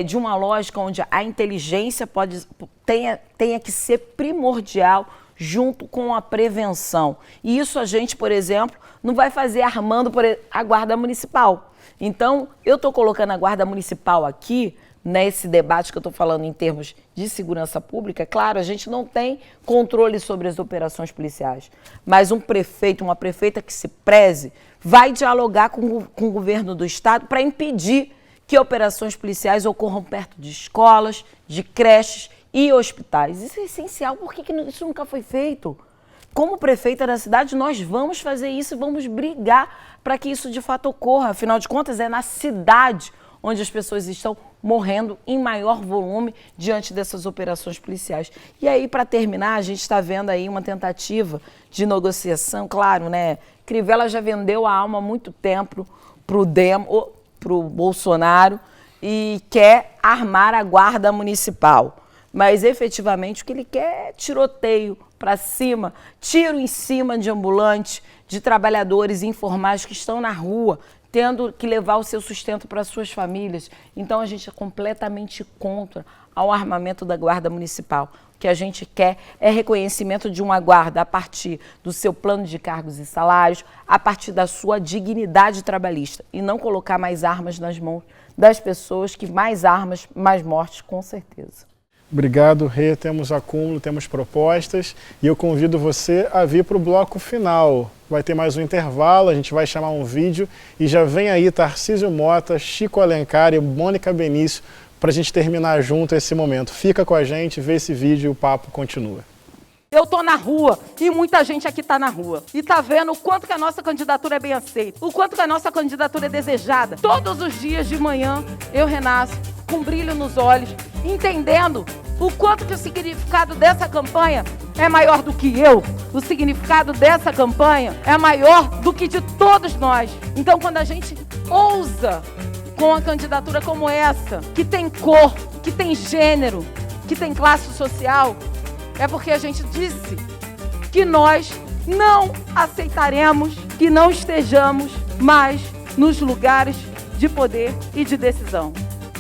de uma lógica onde a inteligência tenha que ser primordial junto com a prevenção. E isso a gente, por exemplo, não vai fazer armando a Guarda Municipal. Então, eu estou colocando a Guarda Municipal aqui, nesse debate que eu estou falando em termos de segurança pública. Claro, a gente não tem controle sobre as operações policiais, mas um prefeito, uma prefeita que se preze, vai dialogar com o governo do Estado para impedir que operações policiais ocorram perto de escolas, de creches e hospitais. Isso é essencial. Por que isso nunca foi feito? Como prefeita da cidade, nós vamos fazer isso e vamos brigar para que isso de fato ocorra. Afinal de contas, é na cidade onde as pessoas estão morrendo em maior volume diante dessas operações policiais. E aí, para terminar, a gente está vendo aí uma tentativa de negociação, claro, né? Crivella já vendeu a alma há muito tempo para o Bolsonaro e quer armar a Guarda Municipal. Mas, efetivamente, o que ele quer é tiroteio para cima, tiro em cima de ambulantes, de trabalhadores informais que estão na rua, tendo que levar o seu sustento para suas famílias. Então, a gente é completamente contra ao armamento da Guarda Municipal. O que a gente quer é reconhecimento de uma guarda a partir do seu plano de cargos e salários, a partir da sua dignidade trabalhista, e não colocar mais armas nas mãos das pessoas, que mais armas, mais mortes, com certeza. Obrigado, Rê. Temos acúmulo, temos propostas e eu convido você a vir para o bloco final. Vai ter mais um intervalo, a gente vai chamar um vídeo e já vem aí Tarcísio Mota, Chico Alencar e Mônica Benício para a gente terminar junto esse momento. Fica com a gente, vê esse vídeo e o papo continua. Eu tô na rua e muita gente aqui tá na rua. E tá vendo o quanto que a nossa candidatura é bem aceita, o quanto que a nossa candidatura é desejada. Todos os dias de manhã eu renasço com brilho nos olhos, entendendo o quanto que o significado dessa campanha é maior do que eu. O significado dessa campanha é maior do que de todos nós. Então, quando a gente ousa com uma candidatura como essa, que tem cor, que tem gênero, que tem classe social, é porque a gente disse que nós não aceitaremos que não estejamos mais nos lugares de poder e de decisão.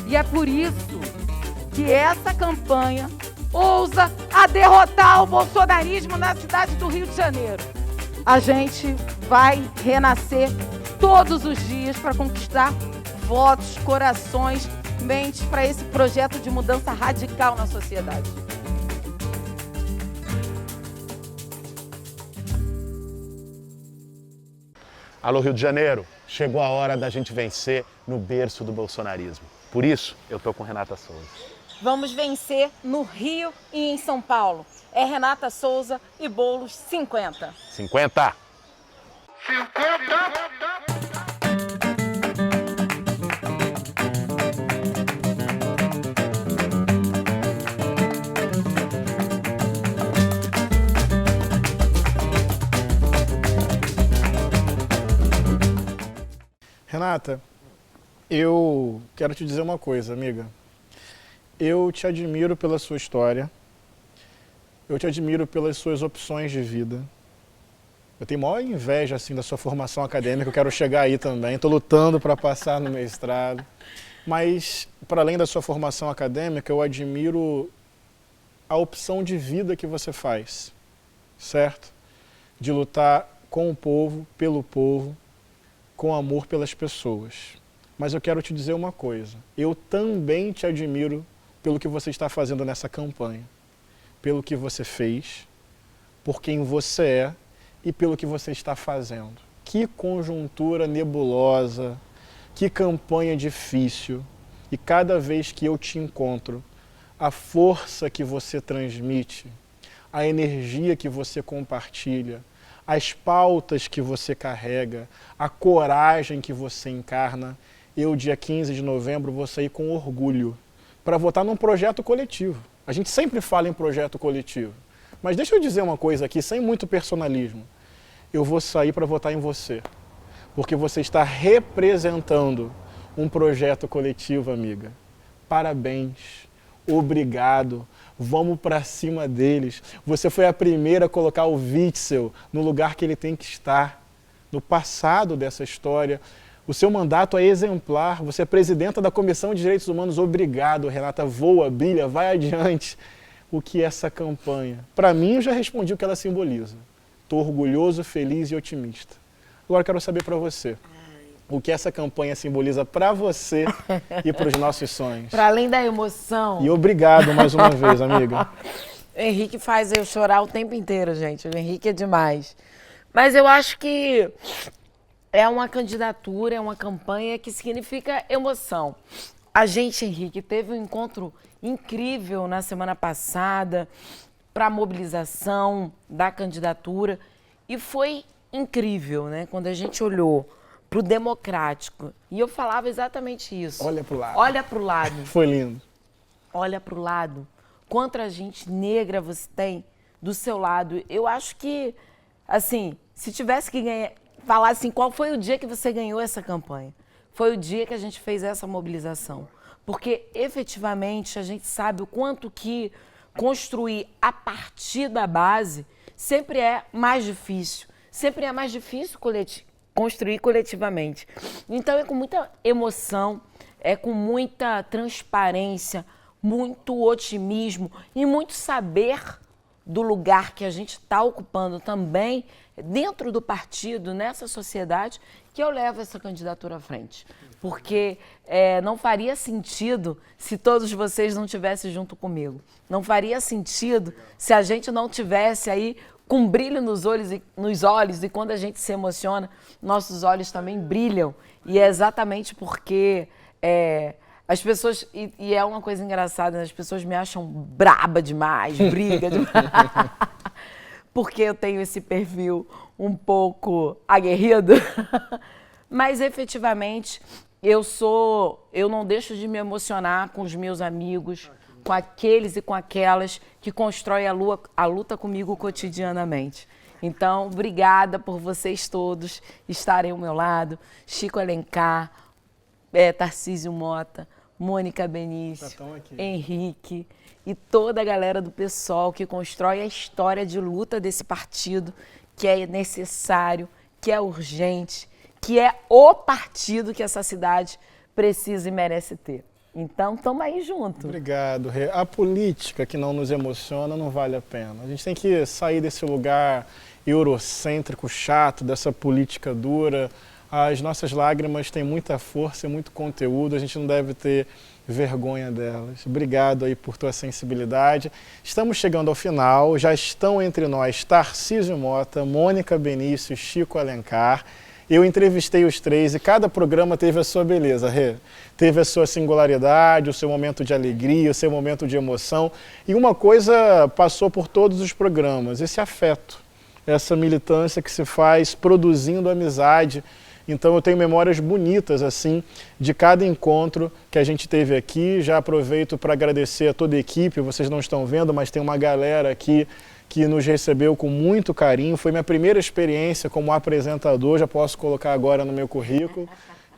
E é por isso que essa campanha ousa a derrotar o bolsonarismo na cidade do Rio de Janeiro. A gente vai renascer todos os dias para conquistar votos, corações, mentes para esse projeto de mudança radical na sociedade. Alô, Rio de Janeiro, chegou a hora da gente vencer no berço do bolsonarismo. Por isso, eu tô com Renata Souza. Vamos vencer no Rio e em São Paulo. É Renata Souza e Boulos 50. 50! 50! Renata, eu quero te dizer uma coisa, amiga. Eu te admiro pela sua história, eu te admiro pelas suas opções de vida. Eu tenho maior inveja assim, da sua formação acadêmica, eu quero chegar aí também, estou lutando para passar no mestrado. Mas, para além da sua formação acadêmica, eu admiro a opção de vida que você faz, certo? De lutar com o povo, pelo povo, com amor pelas pessoas. Mas eu quero te dizer uma coisa, eu também te admiro pelo que você está fazendo nessa campanha, pelo que você fez, por quem você é e pelo que você está fazendo. Que conjuntura nebulosa, que campanha difícil. E cada vez que eu te encontro, a força que você transmite, a energia que você compartilha, as pautas que você carrega, a coragem que você encarna, eu, dia 15 de novembro, vou sair com orgulho para votar num projeto coletivo. A gente sempre fala em projeto coletivo. Mas deixa eu dizer uma coisa aqui, sem muito personalismo. Eu vou sair para votar em você, porque você está representando um projeto coletivo, amiga. Parabéns, obrigado, vamos para cima deles. Você foi a primeira a colocar o Witzel no lugar que ele tem que estar, no passado dessa história. O seu mandato é exemplar, você é presidenta da Comissão de Direitos Humanos. Obrigado, Renata, voa, brilha, vai adiante. O que é essa campanha? Para mim, eu já respondi o que ela simboliza. Estou orgulhoso, feliz e otimista. Agora quero saber para você, o que essa campanha simboliza para você e para os nossos sonhos. Para além da emoção... E obrigado mais uma vez, amiga. O Henrique faz eu chorar o tempo inteiro, gente. O Henrique é demais. Mas eu acho que é uma candidatura, é uma campanha que significa emoção. A gente, Henrique, teve um encontro incrível na semana passada para a mobilização da candidatura e foi incrível, né? Quando a gente olhou para o democrático e eu falava exatamente isso. Olha para o lado. Olha para o lado. Foi lindo. Olha para o lado. Quanta gente negra você tem do seu lado. Eu acho que, assim, se tivesse que falar assim, qual foi o dia que você ganhou essa campanha? Foi o dia que a gente fez essa mobilização. Porque, efetivamente, a gente sabe o quanto que construir a partir da base sempre é mais difícil. Sempre é mais difícil construir coletivamente. Então, é com muita emoção, é com muita transparência, muito otimismo e muito saber do lugar que a gente está ocupando também dentro do partido, nessa sociedade, que eu levo essa candidatura à frente. Porque não faria sentido se todos vocês não estivessem junto comigo. Não faria sentido se a gente não tivesse aí com brilho nos olhos e quando a gente se emociona, nossos olhos também brilham. E é exatamente porque as pessoas, e é uma coisa engraçada, as pessoas me acham braba demais, briga demais, porque eu tenho esse perfil um pouco aguerrido, mas efetivamente eu não deixo de me emocionar com os meus amigos, com aqueles e com aquelas que constroem a luta comigo cotidianamente. Então, obrigada por vocês todos estarem ao meu lado, Chico Alencar, Tarcísio Mota, Mônica Benício, Henrique e toda a galera do PSOL que constrói a história de luta desse partido, que é necessário, que é urgente, que é o partido que essa cidade precisa e merece ter. Então, estamos aí junto. Obrigado, Rê. A política que não nos emociona não vale a pena. A gente tem que sair desse lugar eurocêntrico, chato, dessa política dura. As nossas lágrimas têm muita força e muito conteúdo, a gente não deve ter vergonha delas. Obrigado aí por tua sensibilidade. Estamos chegando ao final, já estão entre nós Tarcísio Mota, Mônica Benício, Chico Alencar. Eu entrevistei os três e cada programa teve a sua beleza, Rê. Teve a sua singularidade, o seu momento de alegria, o seu momento de emoção. E uma coisa passou por todos os programas, esse afeto, essa militância que se faz produzindo amizade. Então eu tenho memórias bonitas assim de cada encontro que a gente teve aqui. Já aproveito para agradecer a toda a equipe, vocês não estão vendo, mas tem uma galera aqui que nos recebeu com muito carinho. Foi minha primeira experiência como apresentador, já posso colocar agora no meu currículo.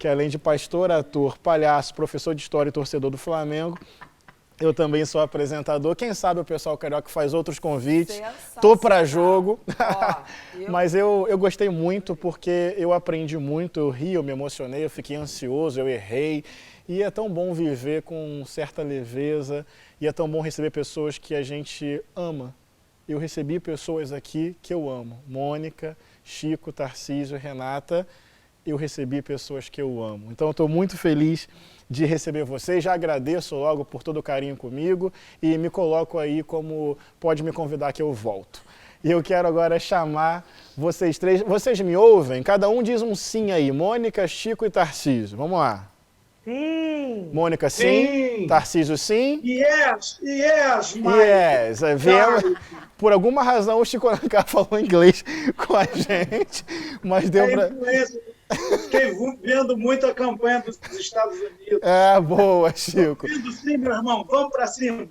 que além de pastor, ator, palhaço, professor de história e torcedor do Flamengo, eu também sou apresentador. Quem sabe o pessoal carioca faz outros convites. Tô para jogo. Mas eu gostei muito porque eu aprendi muito, eu ri, eu me emocionei, eu fiquei ansioso, eu errei. E é tão bom viver com certa leveza e é tão bom receber pessoas que a gente ama. Eu recebi pessoas aqui que eu amo. Mônica, Chico, Tarcísio, Renata. Eu recebi pessoas que eu amo. Então eu estou muito feliz de receber vocês. Já agradeço logo por todo o carinho comigo e me coloco aí como pode me convidar que eu volto. E eu quero agora chamar vocês três. Vocês me ouvem? Cada um diz um sim aí. Mônica, Chico e Tarcísio. Vamos lá. Sim. Mônica, sim. Sim. Tarcísio, sim. Yes, Mike. Yes. Por alguma razão o Chico Alencar falou inglês com a gente, mas deu para... Fiquei vendo muito a campanha dos Estados Unidos. Boa, Chico. Sim, meu irmão, vamos para cima.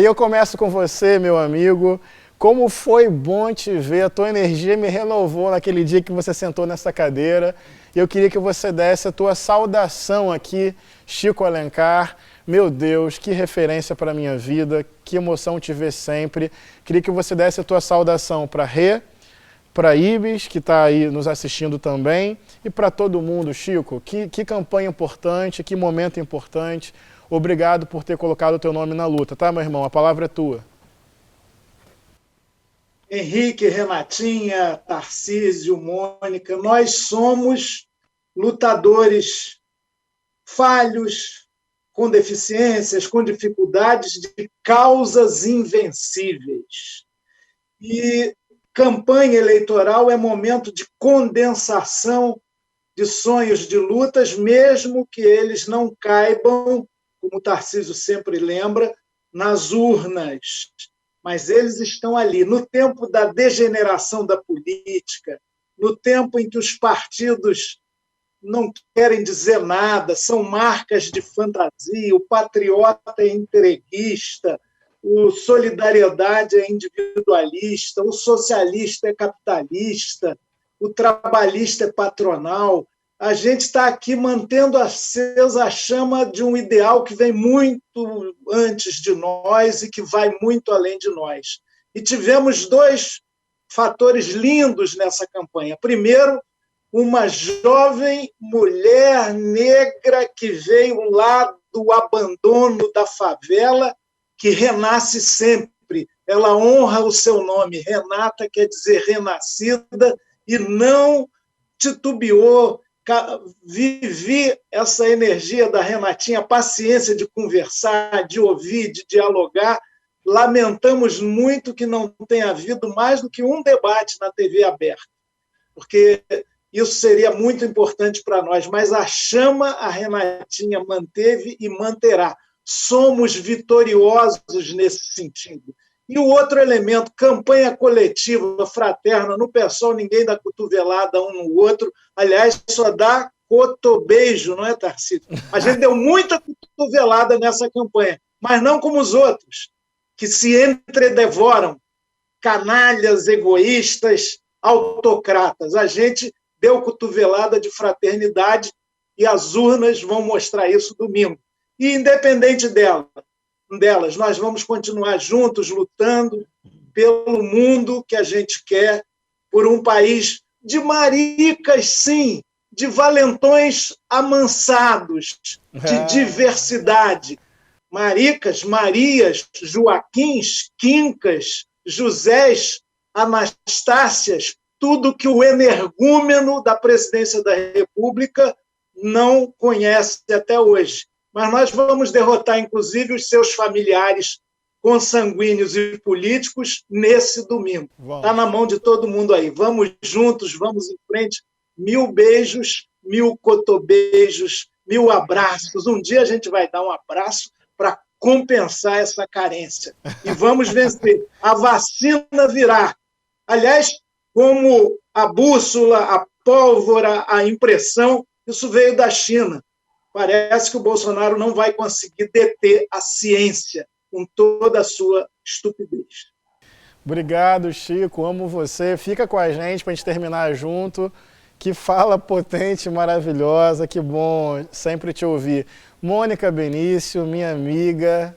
E eu começo com você, meu amigo. Como foi bom te ver, a tua energia me renovou naquele dia que você sentou nessa cadeira. Eu queria que você desse a tua saudação aqui, Chico Alencar. Meu Deus, que referência para a minha vida, que emoção te ver sempre. Queria que você desse a tua saudação para Rê, para Ibis, que está aí nos assistindo também, e para todo mundo, Chico. Que campanha importante, que momento importante. Obrigado por ter colocado o teu nome na luta, tá, meu irmão? A palavra é tua. Henrique, Renatinha, Tarcísio, Mônica, nós somos lutadores falhos, com deficiências, com dificuldades, de causas invencíveis. E campanha eleitoral é momento de condensação de sonhos, de lutas, mesmo que eles não caibam, como o Tarcísio sempre lembra, nas urnas. Mas eles estão ali. No tempo da degeneração da política, no tempo em que os partidos não querem dizer nada, são marcas de fantasia, o patriota é entreguista, o solidariedade é individualista, o socialista é capitalista, o trabalhista é patronal. A gente está aqui mantendo acesa a chama de um ideal que vem muito antes de nós e que vai muito além de nós. E tivemos dois fatores lindos nessa campanha. Primeiro, uma jovem mulher negra que veio lá do abandono da favela, que renasce sempre. Ela honra o seu nome. Renata quer dizer renascida e não titubeou. Vivi essa energia da Renatinha, a paciência de conversar, de ouvir, de dialogar. Lamentamos muito que não tenha havido mais do que um debate na TV aberta, porque isso seria muito importante para nós, mas a chama a Renatinha manteve e manterá. Somos vitoriosos nesse sentido. E o outro elemento, campanha coletiva, fraterna, no pessoal ninguém dá cotovelada um no outro, aliás, só dá cotobeijo, não é, Tarcísio? A gente deu muita cotovelada nessa campanha, mas não como os outros, que se entredevoram, canalhas, egoístas, autocratas. A gente deu cotovelada de fraternidade e as urnas vão mostrar isso domingo. E independente delas, nós vamos continuar juntos, lutando pelo mundo que a gente quer, por um país de maricas, sim, de valentões amansados, de diversidade. Maricas, Marias, Joaquins, Quincas, Josés, Anastácias, tudo que o energúmeno da presidência da República não conhece até hoje. Mas nós vamos derrotar, inclusive, os seus familiares consanguíneos e políticos nesse domingo. Está na mão de todo mundo aí. Vamos juntos, vamos em frente. 1000 beijos, 1000 cotobeijos, 1000 abraços. Um dia a gente vai dar um abraço para compensar essa carência. E vamos vencer. A vacina virá. Aliás, como a bússola, a pólvora, a impressão, isso veio da China. Parece que o Bolsonaro não vai conseguir deter a ciência com toda a sua estupidez. Obrigado, Chico. Amo você. Fica com a gente para a gente terminar junto. Que fala potente, maravilhosa, que bom sempre te ouvir. Mônica Benício, minha amiga,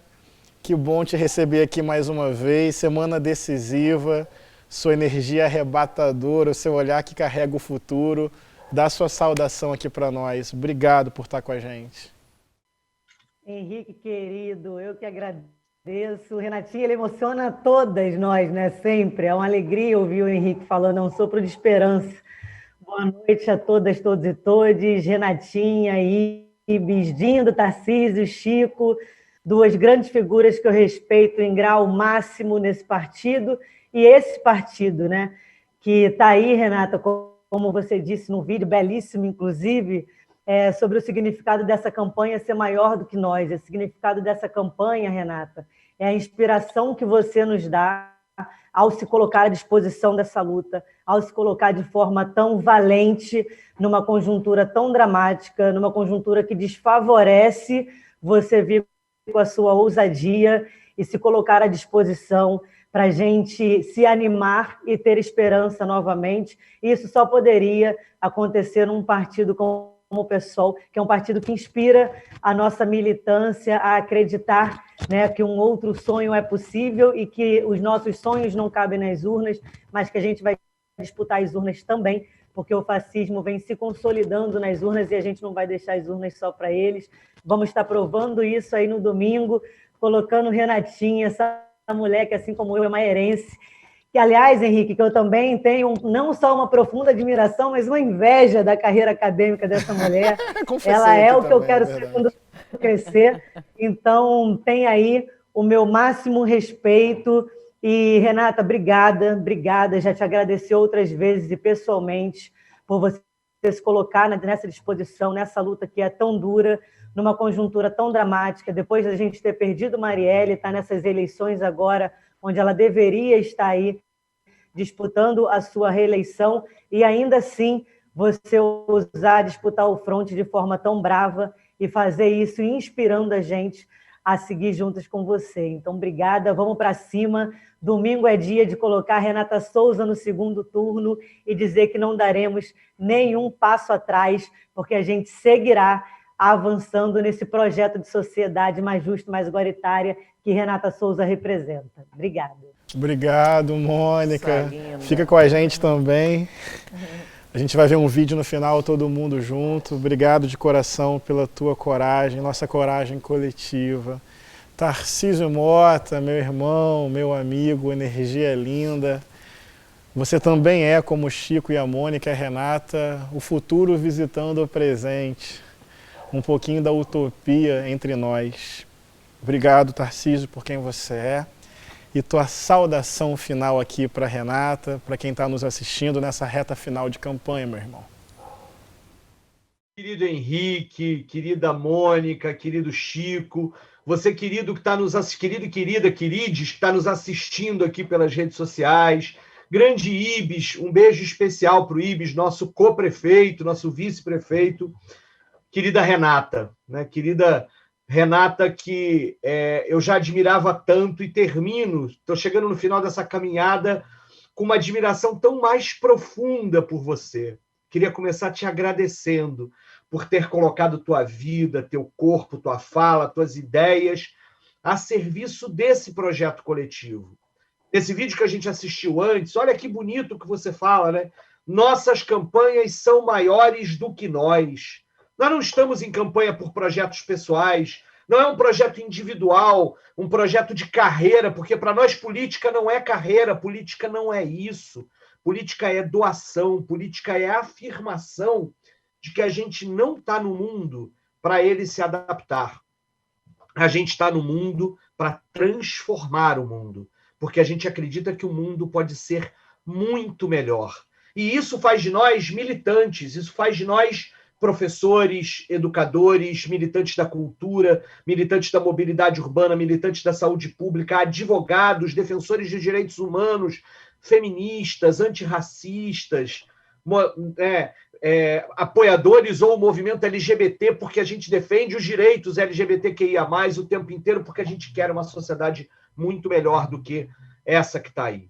que bom te receber aqui mais uma vez, semana decisiva, sua energia arrebatadora, o seu olhar que carrega o futuro. Dá sua saudação aqui para nós. Obrigado por estar com a gente. Henrique, querido, eu que agradeço. Renatinho, ele emociona todas nós, né? Sempre. É uma alegria ouvir o Henrique falando, é um sopro de esperança. Boa noite a todas, todos e todes. Renatinha, Ibis, Dindo, Tarcísio, Chico, duas grandes figuras que eu respeito em grau máximo nesse partido. E esse partido, né? Que está aí, Renata, como você disse no vídeo, belíssimo, inclusive, sobre o significado dessa campanha ser maior do que nós. O significado dessa campanha, Renata, é a inspiração que você nos dá ao se colocar à disposição dessa luta, ao se colocar de forma tão valente, numa conjuntura tão dramática, numa conjuntura que desfavorece você vir com a sua ousadia e se colocar à disposição para a gente se animar e ter esperança novamente. Isso só poderia acontecer num partido como o PSOL, que é um partido que inspira a nossa militância a acreditar, né, que um outro sonho é possível e que os nossos sonhos não cabem nas urnas, mas que a gente vai disputar as urnas também, porque o fascismo vem se consolidando nas urnas e a gente não vai deixar as urnas só para eles. Vamos estar provando isso aí no domingo, colocando Renatinha, essa mulher que, assim como eu, é maierense, que, aliás, Henrique, que eu também tenho não só uma profunda admiração, mas uma inveja da carreira acadêmica dessa mulher. Ela é o que eu quero ser quando eu crescer. Então, tem aí o meu máximo respeito. E, Renata, obrigada. Já te agradeci outras vezes e pessoalmente por você se colocar nessa disposição, nessa luta que é tão dura, numa conjuntura tão dramática, depois da gente ter perdido Marielle, está nessas eleições agora, onde ela deveria estar aí disputando a sua reeleição, e ainda assim você ousar disputar o fronte de forma tão brava e fazer isso inspirando a gente a seguir juntas com você. Então, obrigada, vamos para cima. Domingo é dia de colocar Renata Souza no segundo turno e dizer que não daremos nenhum passo atrás, porque a gente seguirá avançando nesse projeto de sociedade mais justa, mais igualitária que Renata Souza representa. Obrigada. Obrigado, Mônica. Fica com a gente também. A gente vai ver um vídeo no final, todo mundo junto. Obrigado de coração pela tua coragem, nossa coragem coletiva. Tarcísio Mota, meu irmão, meu amigo, energia linda. Você também é, como o Chico e a Mônica e a Renata, o futuro visitando o presente. Um pouquinho da utopia entre nós. Obrigado, Tarcísio, por quem você é. E tua saudação final aqui para Renata, para quem está nos assistindo nessa reta final de campanha, meu irmão. Querido Henrique, querida Mônica, querido Chico, você querido que está nos assistindo, querides que está nos assistindo aqui pelas redes sociais, grande Ibis, um beijo especial para o Ibis, nosso co-prefeito, nosso vice-prefeito, querida Renata, né? Querida Renata, que eu já admirava tanto e estou chegando no final dessa caminhada com uma admiração tão mais profunda por você. Queria começar te agradecendo por ter colocado tua vida, teu corpo, tua fala, tuas ideias a serviço desse projeto coletivo. Esse vídeo que a gente assistiu antes, olha que bonito que você fala, né? Nossas campanhas são maiores do que nós. Nós não estamos em campanha por projetos pessoais, não é um projeto individual, um projeto de carreira, porque para nós política não é carreira, política não é isso. Política é doação, política é afirmação de que a gente não está no mundo para ele se adaptar. A gente está no mundo para transformar o mundo, porque a gente acredita que o mundo pode ser muito melhor. E isso faz de nós militantes, isso faz de nós professores, educadores, militantes da cultura, militantes da mobilidade urbana, militantes da saúde pública, advogados, defensores de direitos humanos, feministas, antirracistas, apoiadores ou movimento LGBT, porque a gente defende os direitos LGBTQIA+, o tempo inteiro, porque a gente quer uma sociedade muito melhor do que essa que está aí.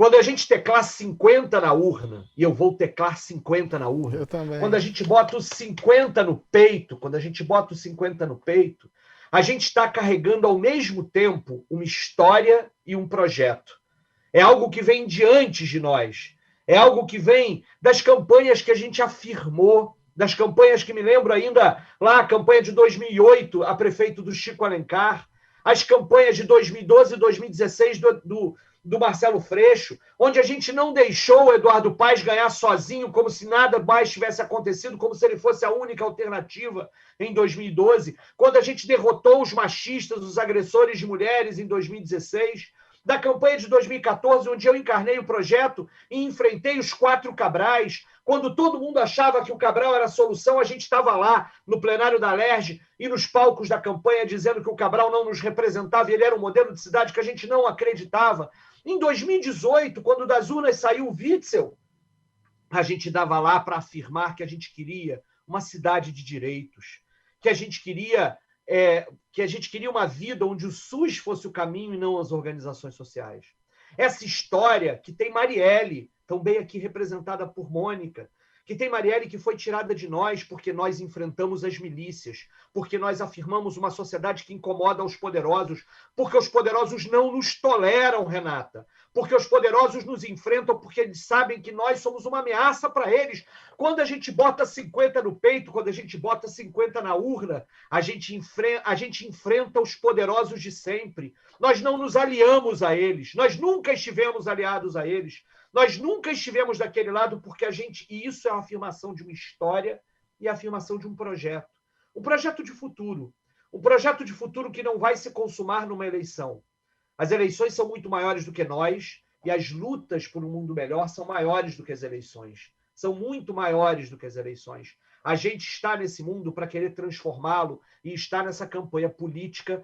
Quando a gente teclar 50 na urna, e eu vou teclar 50 na urna, eu também. Quando a gente bota os 50 no peito, a gente está carregando ao mesmo tempo uma história e um projeto. É algo que vem de antes de nós. É algo que vem das campanhas que a gente afirmou, das campanhas que me lembro ainda lá, a campanha de 2008, a prefeito do Chico Alencar, as campanhas de 2012 e 2016 do Marcelo Freixo, onde a gente não deixou o Eduardo Paes ganhar sozinho, como se nada mais tivesse acontecido, como se ele fosse a única alternativa em 2012, quando a gente derrotou os machistas, os agressores de mulheres em 2016, da campanha de 2014, onde eu encarnei o projeto e enfrentei os 4 Cabrais. Quando todo mundo achava que o Cabral era a solução, a gente estava lá no plenário da Alerj e nos palcos da campanha dizendo que o Cabral não nos representava e ele era um modelo de cidade que a gente não acreditava. Em 2018, quando das urnas saiu o Witzel, a gente dava lá para afirmar que a gente queria uma cidade de direitos, que a gente queria uma vida onde o SUS fosse o caminho e não as organizações sociais. Essa história que tem Marielle, também aqui representada por Mônica, que tem Marielle que foi tirada de nós porque nós enfrentamos as milícias, porque nós afirmamos uma sociedade que incomoda os poderosos, porque os poderosos não nos toleram, Renata, porque os poderosos nos enfrentam porque eles sabem que nós somos uma ameaça para eles. Quando a gente bota 50 no peito, quando a gente bota 50 na urna, a gente enfrenta os poderosos de sempre. Nós não nos aliamos a eles, nós nunca estivemos aliados a eles. Nós nunca estivemos daquele lado porque e isso é a afirmação de uma história e a afirmação de um projeto. Um projeto de futuro. Um projeto de futuro que não vai se consumar numa eleição. As eleições são muito maiores do que nós e as lutas por um mundo melhor são maiores do que as eleições. São muito maiores do que as eleições. A gente está nesse mundo para querer transformá-lo e está nessa campanha política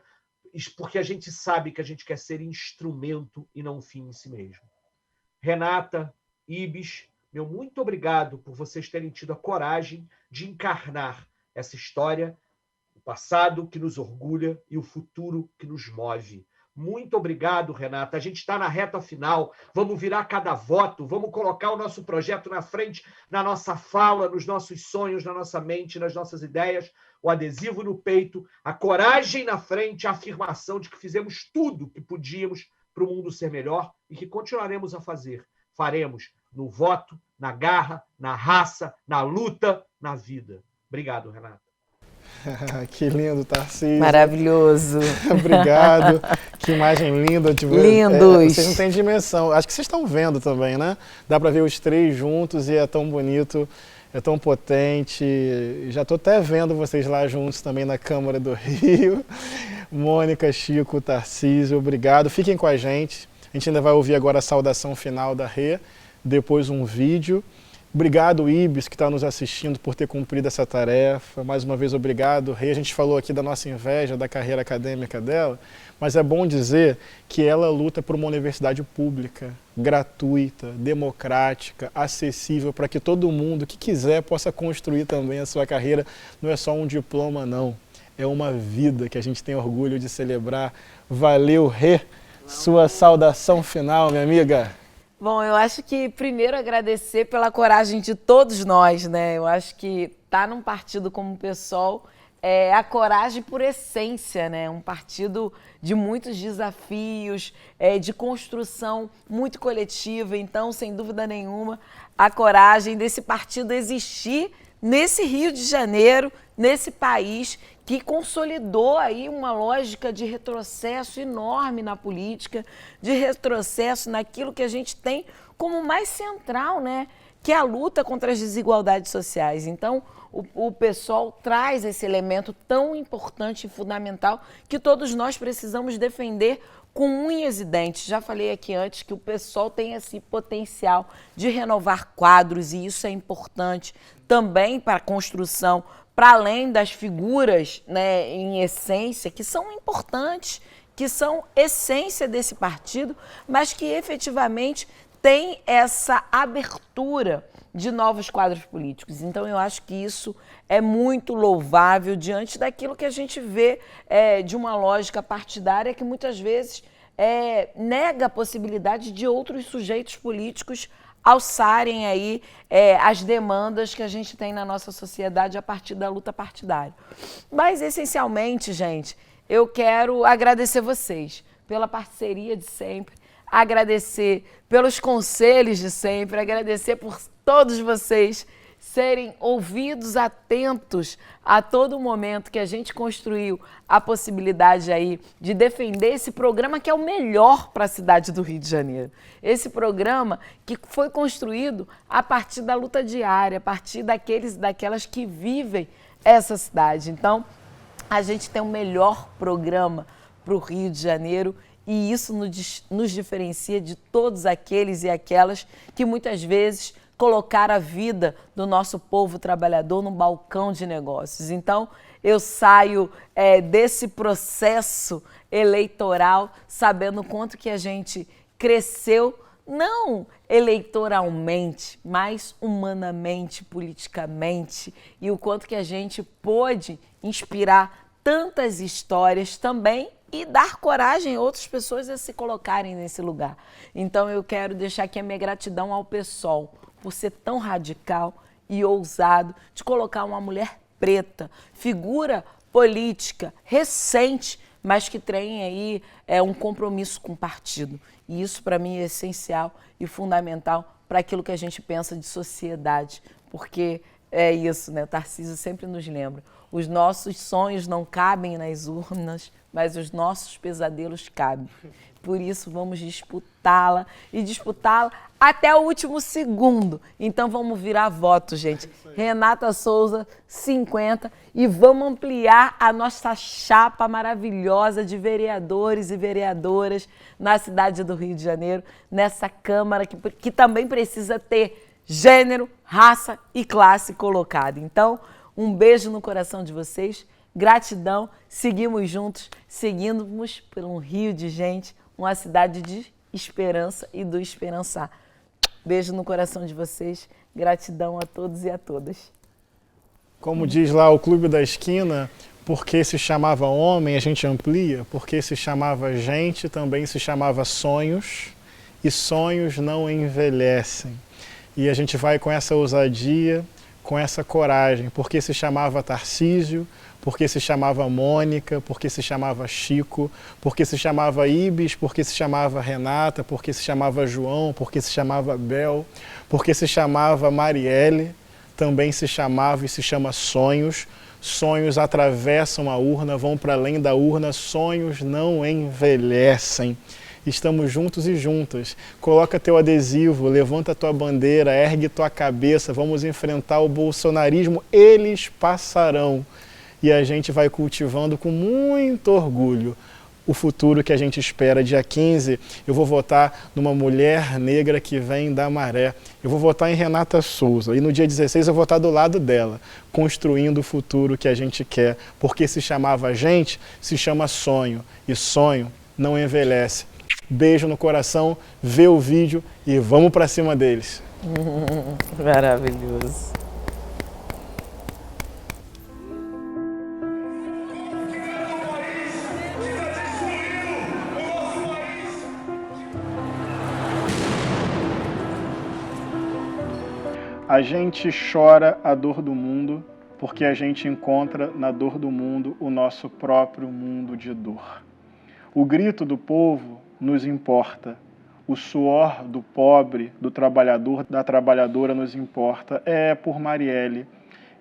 porque a gente sabe que a gente quer ser instrumento e não um fim em si mesmo. Renata, Ibis, meu muito obrigado por vocês terem tido a coragem de encarnar essa história, o passado que nos orgulha e o futuro que nos move. Muito obrigado, Renata. A gente está na reta final, vamos virar cada voto, vamos colocar o nosso projeto na frente, na nossa fala, nos nossos sonhos, na nossa mente, nas nossas ideias, o adesivo no peito, a coragem na frente, a afirmação de que fizemos tudo que podíamos para o mundo ser melhor e que continuaremos a fazer. Faremos no voto, na garra, na raça, na luta, na vida. Obrigado, Renata. Que lindo, Tarcísio. Maravilhoso. Obrigado. Que imagem linda de você. Lindos. Vocês não têm dimensão. Acho que vocês estão vendo também, né? Dá para ver os 3 juntos e é tão bonito, é tão potente. Já estou até vendo vocês lá juntos também na Câmara do Rio. Mônica, Chico, Tarcísio, obrigado. Fiquem com a gente. A gente ainda vai ouvir agora a saudação final da Rê, depois um vídeo. Obrigado, Ibis, que está nos assistindo, por ter cumprido essa tarefa. Mais uma vez, obrigado, Rê. A gente falou aqui da nossa inveja, da carreira acadêmica dela, mas é bom dizer que ela luta por uma universidade pública, gratuita, democrática, acessível, para que todo mundo que quiser possa construir também a sua carreira. Não é só um diploma, não. É uma vida que a gente tem orgulho de celebrar. Valeu, Rê. Sua saudação final, minha amiga. Bom, eu acho que primeiro agradecer pela coragem de todos nós, né? Eu acho que estar num partido como o PSOL é a coragem por essência, né? Um partido de muitos desafios, de construção muito coletiva. Então, sem dúvida nenhuma, a coragem desse partido existir nesse Rio de Janeiro, nesse país que consolidou aí uma lógica de retrocesso enorme na política, de retrocesso naquilo que a gente tem como mais central, né? Que é a luta contra as desigualdades sociais. Então, o PSOL traz esse elemento tão importante e fundamental que todos nós precisamos defender com unhas e dentes. Já falei aqui antes que o PSOL tem esse potencial de renovar quadros e isso é importante também para a construção, para além das figuras, né, em essência, que são importantes, que são essência desse partido, mas que efetivamente tem essa abertura de novos quadros políticos. Então, eu acho que isso é muito louvável diante daquilo que a gente vê de uma lógica partidária que muitas vezes nega a possibilidade de outros sujeitos políticos alçarem aí as demandas que a gente tem na nossa sociedade a partir da luta partidária. Mas, essencialmente, gente, eu quero agradecer vocês pela parceria de sempre, agradecer pelos conselhos de sempre, agradecer por todos vocês serem ouvidos atentos a todo momento que a gente construiu a possibilidade aí de defender esse programa que é o melhor para a cidade do Rio de Janeiro. Esse programa que foi construído a partir da luta diária, a partir daqueles e daquelas que vivem essa cidade. Então, a gente tem o melhor programa para o Rio de Janeiro e isso nos diferencia de todos aqueles e aquelas que muitas vezes colocar a vida do nosso povo trabalhador no balcão de negócios. Então, eu saio desse processo eleitoral sabendo o quanto que a gente cresceu, não eleitoralmente, mas humanamente, politicamente, e o quanto que a gente pôde inspirar tantas histórias também e dar coragem a outras pessoas a se colocarem nesse lugar. Então, eu quero deixar aqui a minha gratidão ao PSOL, por ser tão radical e ousado de colocar uma mulher preta, figura política recente, mas que tem aí um compromisso com o partido. E isso, para mim, é essencial e fundamental para aquilo que a gente pensa de sociedade, porque é isso, né? O Tarcísio sempre nos lembra. Os nossos sonhos não cabem nas urnas, mas os nossos pesadelos cabem. Por isso, vamos disputá-la e disputá-la até o último segundo. Então, vamos virar voto, gente. Renata Souza, 50. E vamos ampliar a nossa chapa maravilhosa de vereadores e vereadoras na cidade do Rio de Janeiro, nessa Câmara que também precisa ter gênero, raça e classe colocada. Então, um beijo no coração de vocês. Gratidão. Seguimos juntos, seguimos por um rio de gente, uma cidade de esperança e do esperançar. Beijo no coração de vocês. Gratidão a todos e a todas. Como diz lá o Clube da Esquina, porque se chamava homem, a gente amplia, porque se chamava gente, também se chamava sonhos, e sonhos não envelhecem. E a gente vai com essa ousadia, com essa coragem, porque se chamava Tarcísio, porque se chamava Mônica, porque se chamava Chico, porque se chamava Ibis, porque se chamava Renata, porque se chamava João, porque se chamava Bel, porque se chamava Marielle, também se chamava e se chama Sonhos. Sonhos atravessam a urna, vão para além da urna, sonhos não envelhecem. Estamos juntos e juntas. Coloca teu adesivo, levanta tua bandeira, ergue tua cabeça, vamos enfrentar o bolsonarismo, eles passarão. E a gente vai cultivando com muito orgulho o futuro que a gente espera. Dia 15, eu vou votar numa mulher negra que vem da Maré. Eu vou votar em Renata Souza. E no dia 16 eu vou estar do lado dela, construindo o futuro que a gente quer. Porque se chamava gente, se chama sonho. E sonho não envelhece. Beijo no coração, vê o vídeo e vamos para cima deles. Maravilhoso. A gente chora a dor do mundo porque a gente encontra na dor do mundo o nosso próprio mundo de dor. O grito do povo nos importa, o suor do pobre, do trabalhador, da trabalhadora nos importa. É por Marielle,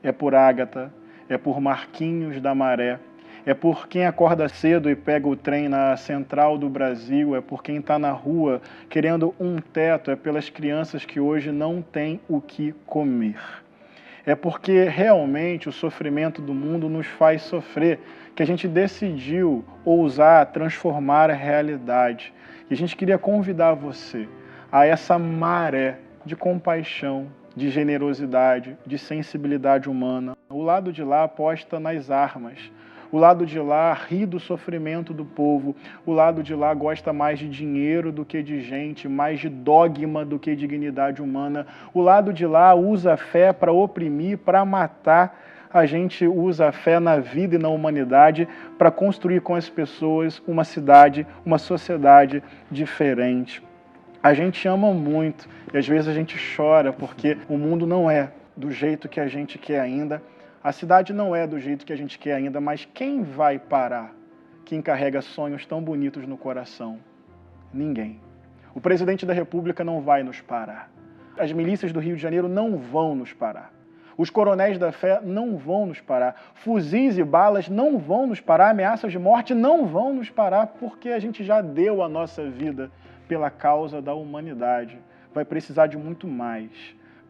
é por Ágata, é por Marquinhos da Maré, é por quem acorda cedo e pega o trem na central do Brasil, é por quem está na rua querendo um teto, é pelas crianças que hoje não têm o que comer. É porque realmente o sofrimento do mundo nos faz sofrer, que a gente decidiu ousar transformar a realidade. E a gente queria convidar você a essa maré de compaixão, de generosidade, de sensibilidade humana. O lado de lá aposta nas armas. O lado de lá ri do sofrimento do povo. O lado de lá gosta mais de dinheiro do que de gente, mais de dogma do que dignidade humana. O lado de lá usa a fé para oprimir, para matar. a gente usa a fé na vida e na humanidade para construir com as pessoas uma cidade, uma sociedade diferente. A gente ama muito e às vezes a gente chora porque o mundo não é do jeito que a gente quer ainda, a cidade não é do jeito que a gente quer ainda, mas quem vai parar quem carrega sonhos tão bonitos no coração? Ninguém. O presidente da República não vai nos parar. As milícias do Rio de Janeiro não vão nos parar. Os coronéis da fé não vão nos parar. Fuzis e balas não vão nos parar. Ameaças de morte não vão nos parar, porque a gente já deu a nossa vida pela causa da humanidade. Vai precisar de muito mais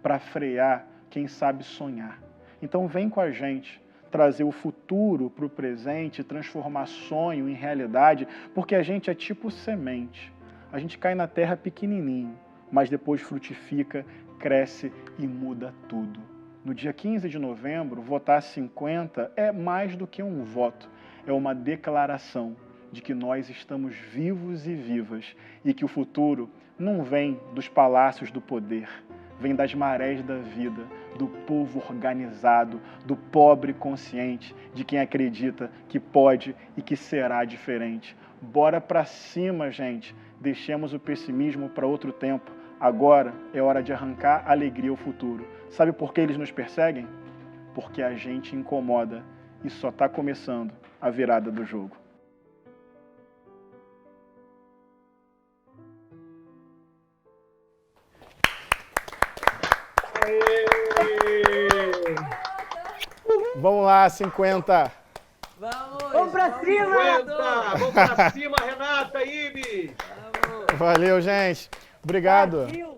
para frear quem sabe sonhar. Então vem com a gente trazer o futuro para o presente, transformar sonho em realidade, porque a gente é tipo semente. A gente cai na terra pequenininho, mas depois frutifica, cresce e muda tudo. No dia 15 de novembro, votar 50 é mais do que um voto, é uma declaração de que nós estamos vivos e vivas e que o futuro não vem dos palácios do poder, vem das marés da vida, do povo organizado, do pobre consciente, de quem acredita que pode e que será diferente. Bora pra cima, gente. Deixemos o pessimismo para outro tempo. Agora é hora de arrancar alegria ao futuro. Sabe por que eles nos perseguem? Porque a gente incomoda e só está começando a virada do jogo. Vamos lá, 50. Vamos pra cima! 50! Vamos pra cima, Renata, Ibis! Valeu, gente. Obrigado. Brasil.